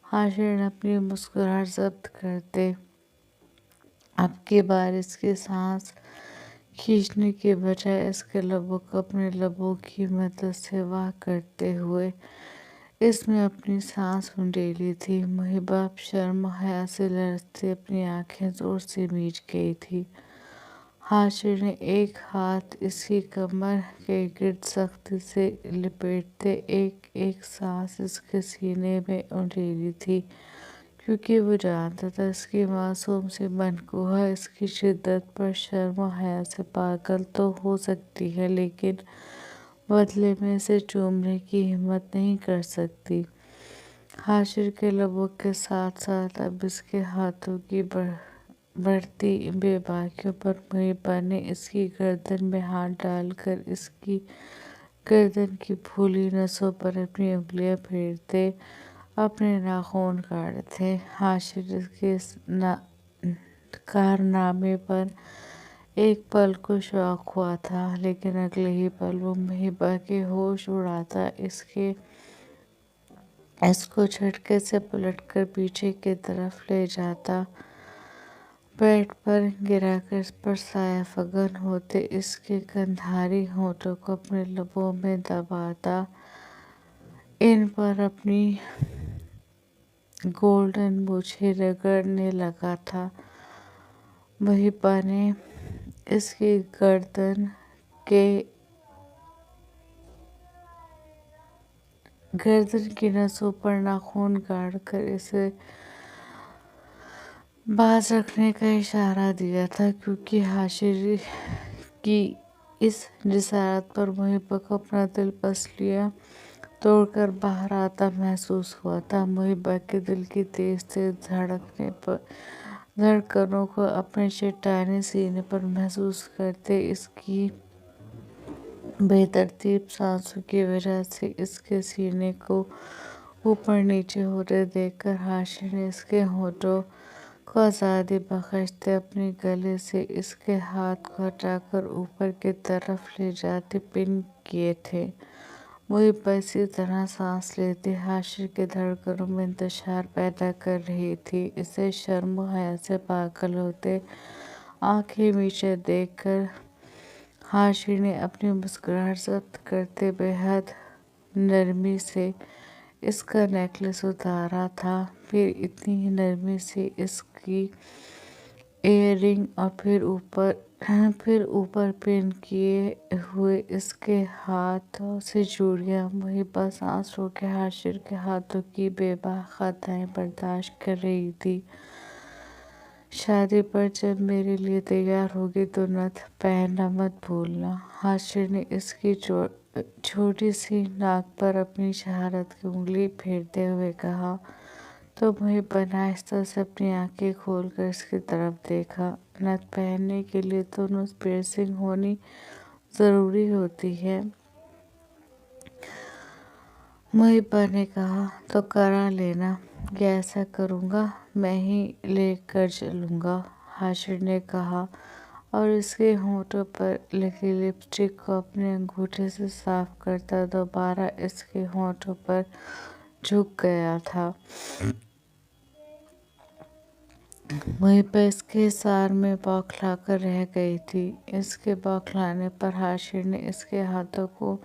हाशिर ने अपनी मुस्कुराहट जब्त करते अब की बार इसकी सांस खींचने के बजाय इसके लबों को अपने लबों की मदद से वाह करते हुए इसमें अपनी सांस उंडेली थी। मुहिबा अब शर्म हया से लरजती अपनी आंखें जोर से मीच गई थी। हाशिर ने एक हाथ इसकी कमर के गिर्द सख्ती से लिपेटते एक एक सांस इसके सीने में उंडेली थी, क्योंकि वो जानता था इसकी मासूम सी मनकूहा इसकी शिद्दत पर शर्म और हया से पागल तो हो सकती है, लेकिन बदले में इसे चूमने की हिम्मत नहीं कर सकती। हाशिर के लबों के साथ साथ अब इसके हाथों की बढ़ती बेबाकियों पर मुहिबा ने इसकी गर्दन में हाथ डालकर इसकी गर्दन की फूली नसों पर अपनी उंगलियां फेरते अपने नाखून काटते। हाशिर के इस कारनामे पर एक पल को शौक हुआ था, लेकिन अगले ही पल वो मुहिबा के होश उड़ाता इसको झटके से पलटकर पीछे की तरफ ले जाता। बेड पर गिराकर इस पर साया फगन होते इसके कंधारी होठों को अपने लबों में दबाता इन पर अपनी गोल्डन मूछें रगड़ने लगा था। मुहिबा ने इसकी गर्दन की नसों पर नाखून गाड़कर इसे बाज रखने का इशारा दिया था, क्योंकि हाशिर की इस जिसारत पर मुहिबा को अपना दिल पसलियां तोड़कर बाहर आता महसूस हुआ था। मुहिबा के दिल की तेज तेज धड़कनों को अपने चट्टानी सीने पर महसूस करते इसकी बेतरतीब सांसों की वजह से इसके सीने को ऊपर नीचे होते देखकर हाशिर ने इसके होठों को आज़ादी बख्शते अपने गले से इसके हाथ को हटाकर ऊपर की तरफ ले जाते पिन किए थे। मुहिबा इसी तरह सांस लेती हाशिर के धड़कनों में इंतशार पैदा कर रही थी। इसे शर्म हया से पागल होते आंखें मीचे देखकर हाशिर ने अपनी मुस्कुराहट जब्त करते बेहद नरमी से इसका नेकलेस उतारा था। फिर इतनी ही नरमी से इसकी इयररिंग और फिर ऊपर पिन किए हुए इसके हाथों से चूड़ियां। मुहिबा सांस रोके हाशिर के हाथों की बेबाक अदाएं बर्दाश्त कर रही थी। शादी पर जब मेरे लिए तैयार होगी तो नथ पहनना मत भूलना, हाशिर ने इसकी छोटी सी नाक पर अपनी शहारत की उंगली फेरते हुए कहा। तो मुहिबा ने आहिस्ता से अपनी आंखें खोलकर इसकी तरफ देखा। नथ पहनने के लिए तो नोज पियर्सिंग होनी जरूरी होती है, मुहिबा ने कहा। तो करा लेना, या ऐसा करूँगा मैं ही ले कर चलूँगा, हाशिर ने कहा और इसके होठों पर लगी लिपस्टिक को अपने अंगूठे से साफ करता दोबारा इसके होठों पर झुक गया था। मुहिबा इसके हिसार में बौखला कर रह गई थी। इसके बौखलाने पर हाशिर ने इसके हाथों को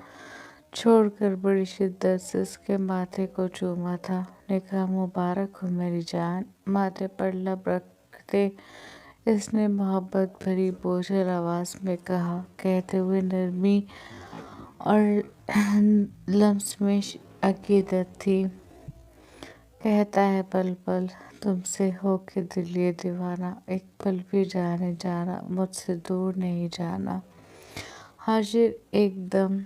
छोड़कर बड़ी शिद्दत से इसके माथे को चूमा था। ने कहा, मुबारक हो मेरी जान। माथे पर लब रखते इसने मोहब्बत भरी बोझल आवाज में कहा, कहते हुए नरमी और लम्स में अकीदत थी। कहता है पल पल तुमसे हो के दिल ये दीवाना, एक पल भी जाने जाना मुझसे दूर नहीं जाना। हाशिर एकदम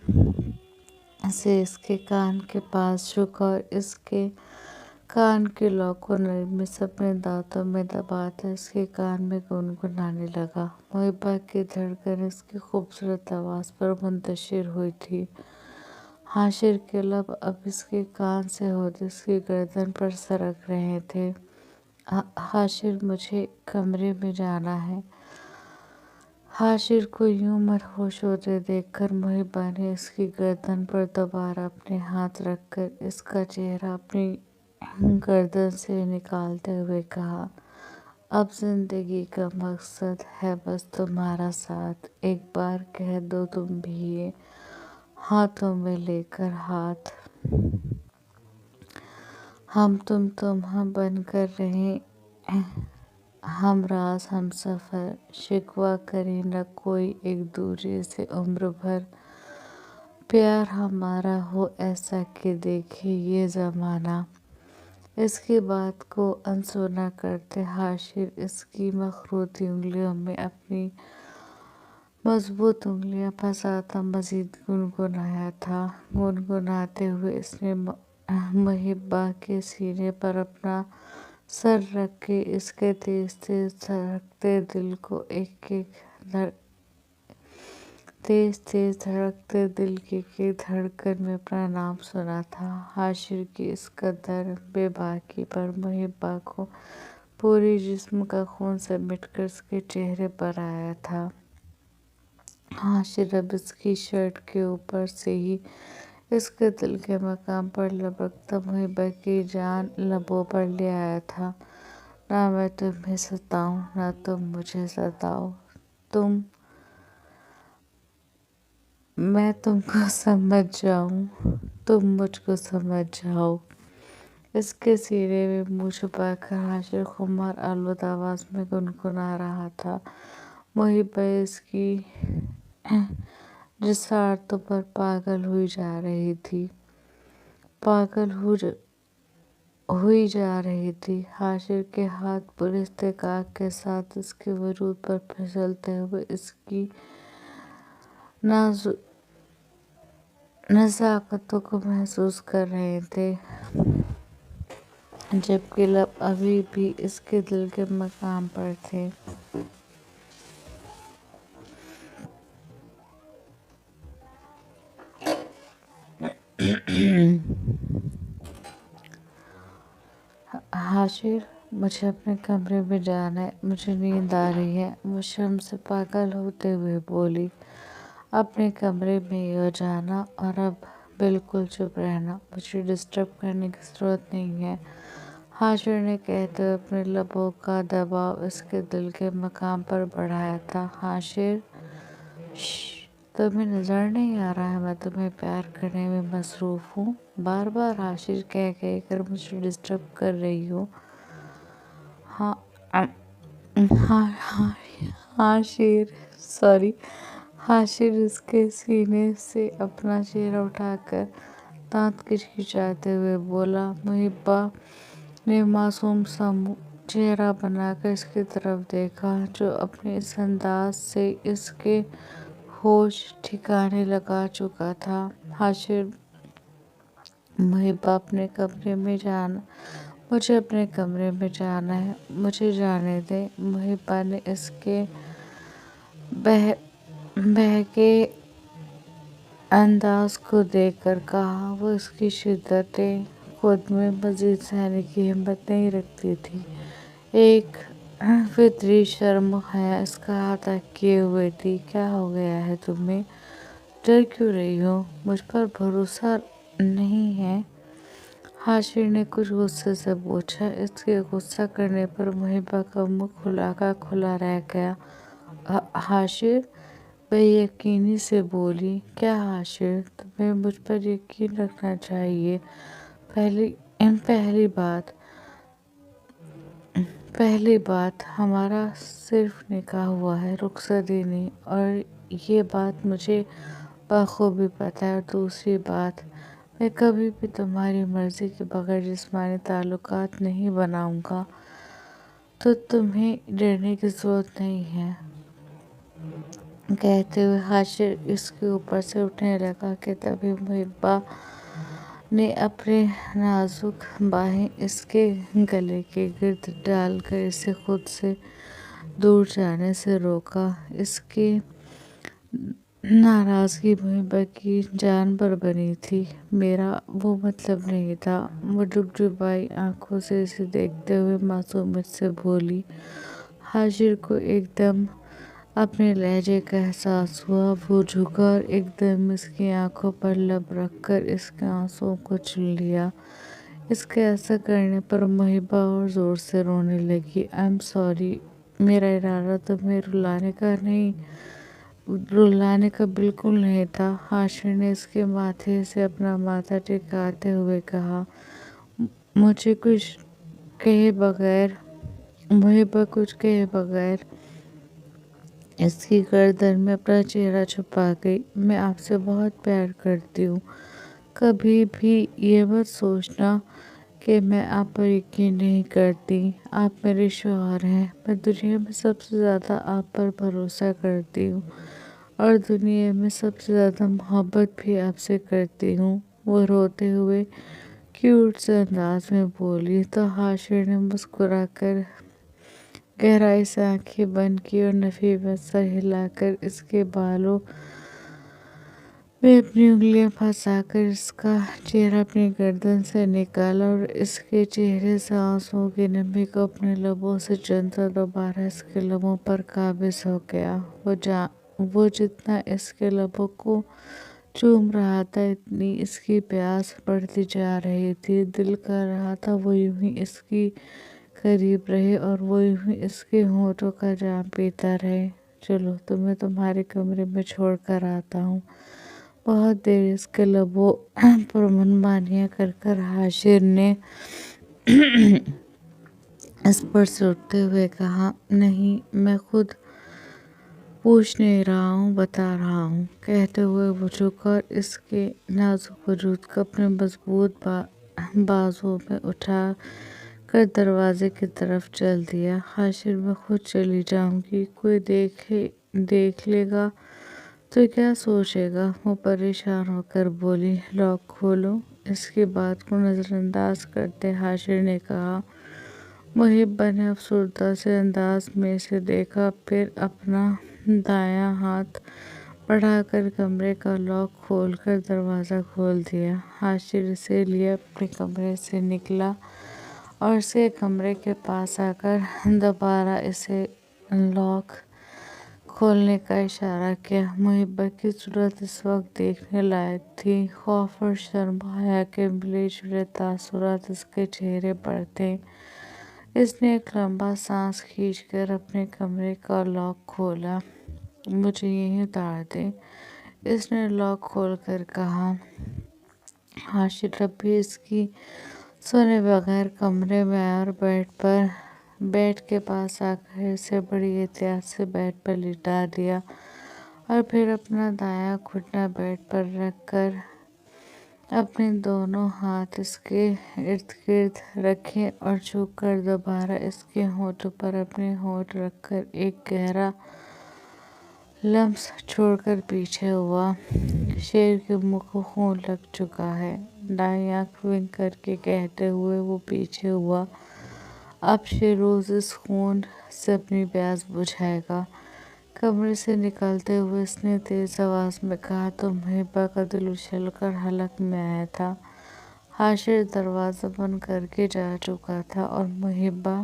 से इसके कान के पास झुका और इसके कान के लौ को नरमी से अपने दांतों में दबाता इसके कान में गुनगुनाने लगा। मुहिबा की धड़कन इसकी खूबसूरत आवाज पर मुंतशिर हुई थी। हाशिर के लब अब इसके कान से होते इसकी गर्दन पर सरक रहे थे। हाशिर, मुझे कमरे में जाना है। हाशिर को यूं मदहोश होते देखकर मुहिबा ने इसकी गर्दन पर दोबारा अपने हाथ रखकर इसका चेहरा अपनी गर्दन से निकालते हुए कहा, अब जिंदगी का मकसद है बस तुम्हारा साथ। एक बार कह दो तुम भी ये हाथों में लेकर हाथ। हम बनकर रहे हम राज हम सफर, शिकवा करे न कोई एक दूसरे से उम्र भर। प्यार हमारा हो ऐसा कि देखे ये जमाना। इसकी बात को अनसुना करते हाशिर इसकी मखरूती उंगलियों में अपनी मजबूत उंगलियां फंसाता मजीद गुनगुनाया था। गुनगुनाते हुए इसने मुहिबा के सीने पर अपना सर रख के इसके तेज तेज धड़कते दिल को तेज तेज धड़कते दिल की धड़कन में अपना नाम सुना था। हाशिर की इस कदर बेबाकी पर मुहिबा को पूरी जिस्म का खून समेटकर इसके चेहरे पर आया था। हाशिर अब इसकी शर्ट के ऊपर से ही इसके दिल के मकाम पर लपकता मुहिबा की जान लबों पर ले आया था। ना मैं तुम्हें सताऊं ना तुम मुझे सताओ, मैं तुमको समझ जाऊं, तुम मुझको समझ जाओ। इसके सीने में मुंह छुपाकर हाशिर खुमार आलूद आवाज में गुनगुना रहा था। मुहिबा इसकी जिसारतों पर पागल हुई जा रही थी। हुई जा रही थी। हाशिर के हाथ पूरे इस्तेकाक के साथ इसके वजूद पर फिसलते हुए इसकी नज़ाकतों को महसूस कर रहे थे, जबकि लब अभी भी इसके दिल के मकाम पर थे। हाशिर, मुझे अपने कमरे में जाना है, मुझे नींद आ रही है, वो शर्म से पागल होते हुए बोली। अपने कमरे में ही हो जाना और अब बिल्कुल चुप रहना, मुझे डिस्टर्ब करने की जरूरत नहीं है। हाशिर ने कहते हुए अपने लबों का दबाव इसके दिल के मकाम पर बढ़ाया था। हाशिर, तुम्हें नजर नहीं आ रहा है मैं तुम्हें प्यार करने में मसरूफ हूँ। बार बार हाशिर कह कर मुझे डिस्टर्ब कर रही हो। हाँ हाशिर, सॉरी। हाशिर इसके सीने से अपना चेहरा उठाकर दांत किचकिचाते हुए बोला। मुहिबा ने मासूम सा चेहरा बनाकर इसकी तरफ देखा, जो अपने इस अंदाज से इसके होश ठिकाने लगा चुका था। हाशिर, मुहिबा अपने कमरे में जाना, मुझे अपने कमरे में जाना है, मुझे जाने दे। मुहिबा ने इसके बहके अंदाज को देखकर कहा। वो इसकी शिद्दतें खुद में मजीद सहने की हिम्मत नहीं रखती थी। एक फितरी शर्म हया इसका हाथ किए हुए थी। क्या हो गया है तुम्हें? डर क्यों रही हो? मुझ पर भरोसा नहीं है? हाशिर ने कुछ गुस्से से पूछा। इसके गुस्सा करने पर मुहिबा का मुंह खुला का खुला रह गया। हाशिर बेयकीनी से बोली, क्या हाशिर, तुम्हें मुझ पर यकीन रखना चाहिए। पहली पहली बात हमारा सिर्फ निकाह हुआ है, रुखसती नहीं, और ये बात मुझे बखूबी पता है। और दूसरी बात, मैं कभी भी तुम्हारी मर्जी के बगैर जिस्मानी ताल्लुकात नहीं बनाऊंगा, तो तुम्हें डरने की जरूरत नहीं है। कहते हुए हाशिर इसके ऊपर से उठने लगा कि तभी मुहिब्बा ने अपने नाजुक बाहें इसके गले के गिर्द डालकर इसे खुद से दूर जाने से रोका। इसकी नाराजगी मुहिब्बा की जान पर बनी थी। मेरा वो मतलब नहीं था। वो डुबडुबाई आंखों से इसे देखते हुए मासूमियत से बोली। हाशिर को एकदम अपने लहजे का एहसास हुआ। वो झुका और एकदम इसकी आंखों पर लब रखकर इसके आंसुओं को चूम लिया। इसके ऐसा करने पर मुहिबा और जोर से रोने लगी। आई एम सॉरी, मेरा इरादा तुम्हें रुलाने का बिल्कुल नहीं था। हाशिर ने इसके माथे से अपना माथा टिकाते हुए कहा। मुझे कुछ कहे बगैर मुहिबा कुछ कहे बगैर इसकी गर्दन में अपना चेहरा छुपा गई। मैं आपसे बहुत प्यार करती हूँ। कभी भी ये मत सोचना कि मैं आप पर यकीन नहीं करती। आप मेरे शौहर हैं। मैं दुनिया में सबसे ज़्यादा आप पर भरोसा करती हूँ और दुनिया में सबसे ज़्यादा मोहब्बत भी आपसे करती हूँ। वो रोते हुए क्यूट से अंदाज में बोली तो हाशिर ने मुस्कुराकर गहराई से आंखें बंद की और नफी में सर हिलाकर इसके बालों में अपनी उंगलियां फंसाकर इसका चेहरा अपनी गर्दन से निकाला और इसके चेहरे से आंसुओं की नमी को अपने लबों से चुनता दोबारा इसके लबों पर काबिज हो गया। वो जितना इसके लबों को चूम रहा था, इतनी इसकी प्यास बढ़ती जा रही थी। दिल कर रहा था वो यूं ही इसकी करीब रहे और वो यूं ही इसके होठों का जाम पीता रहे। चलो, तुम्हें तुम्हारे कमरे में छोड़ कर आता हूँ। बहुत देर इसके लबों पर मनमानियाँ कर हाशिर ने इस पर से उठते हुए कहा, नहीं, मैं खुद पूछ नहीं रहा हूँ, बता रहा हूँ। कहते हुए वो झुका और इसके नाजुक वजूद को अपने मजबूत बाजुओं में उठा कर दरवाजे की तरफ चल दिया। हाशिर, मैं खुद चली जाऊंगी, कोई देख लेगा तो क्या सोचेगा। वो परेशान होकर बोली, लॉक खोलो। इसकी बात को नज़रअंदाज करते हाशिर ने कहा। मुहिब्बा ने अफसरदा से अंदाज में से देखा, फिर अपना दायां हाथ बढ़ाकर कमरे का लॉक खोलकर दरवाज़ा खोल दिया। हाशिर इसे लिए अपने कमरे से निकला और इसके कमरे के पास आकर दोबारा इसे लॉक खोलने का इशारा किया। मुहिब्बा की सूरत इस वक्त देखने लायक थी। खौफ और शर्म हया के मिले जुले तासुरात इसके चेहरे पर थे। इसने एक लंबा सांस खींचकर अपने कमरे का लॉक खोला। मुझे यहीं उतार दे, इसने लॉक खोलकर कहा। हाशिर अब भी इसकी सोने बगैर कमरे में आया और बेड के पास आकर इसे बड़ी एहतियात से बेड पर लिटा दिया और फिर अपना दायां घुटना बेड पर रखकर अपने दोनों हाथ इसके इर्द गिर्द रखे और झुककर दोबारा इसके होठों पर अपने होठ रखकर एक गहरा लम्स छोड़कर पीछे हुआ। शेर के मुंह को खून लग चुका है, दाई आंख विंक करके कहते हुए वो पीछे हुआ। अब शेरोज इस खून से अपनी प्यास बुझाएगा। कमरे से निकलते हुए इसने तेज आवाज में कहा तो मुहिब्बा का दिल उछल कर हलक में आया था। हाशिर दरवाजा बंद करके जा चुका था और मुहिब्बा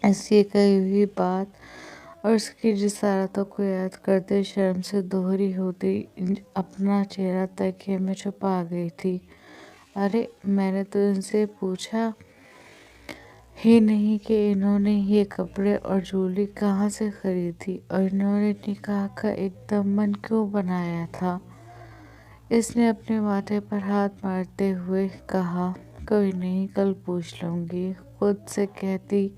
इसकी कही हुई बात और उसकी जिसारतों को याद करते शर्म से दोहरी होती अपना चेहरा तकिए में छुपा गई थी ارے میں نے تو ان سے پوچھا ہی نہیں کہ انہوں نے یہ کپڑے اور جولی کہاں سے خریدی اور انہوں نے نکاح کا ایک دم من کیوں بنایا تھا۔ اس نے اپنے ماتھے پر ہاتھ مارتے ہوئے کہا، کوئی نہیں، کل پوچھ لوں گی۔ خود سے کہتی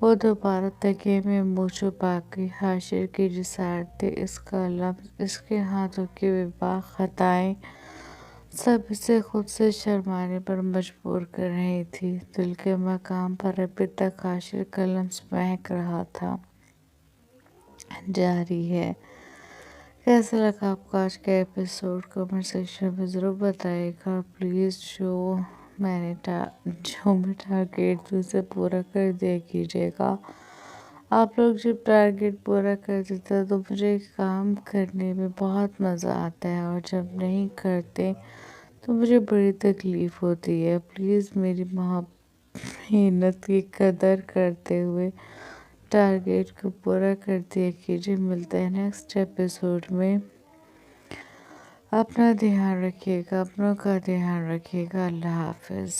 وہ دوبارہ تکیے میں منہ چھپا کے حاشر کی جسارتیں، اس کا لمس، اس کے ہاتھوں کی بے-باک خطائیں سب اسے خود سے شرمانے پر مجبور کر رہی تھی۔ دل کے مقام پر ابھی تک حاشر کا لمس مہک رہا تھا۔ جاری ہے۔ کیسا لگا آپ کو آج کا ایپیسوڈ؟ کمنٹ سیکشن میں ضرور بتائیے گا۔ پلیز جو میں ٹارگیٹ دی اسے پورا کر دیا کیجیے گا۔ آپ لوگ جب ٹارگیٹ پورا کر دیتے ہیں تو مجھے کام کرنے میں بہت مزہ آتا ہے، اور جب نہیں کرتے تو مجھے بڑی تکلیف ہوتی ہے۔ پلیز میری محنت کی قدر کرتے ہوئے ٹارگیٹ کو پورا کر دیا کیجیے۔ ملتے ہیں نیکسٹ ایپیسوڈ میں۔ اپنا دھیان رکھیے گا، اپنوں کا دھیان رکھیے گا۔ اللہ حافظ۔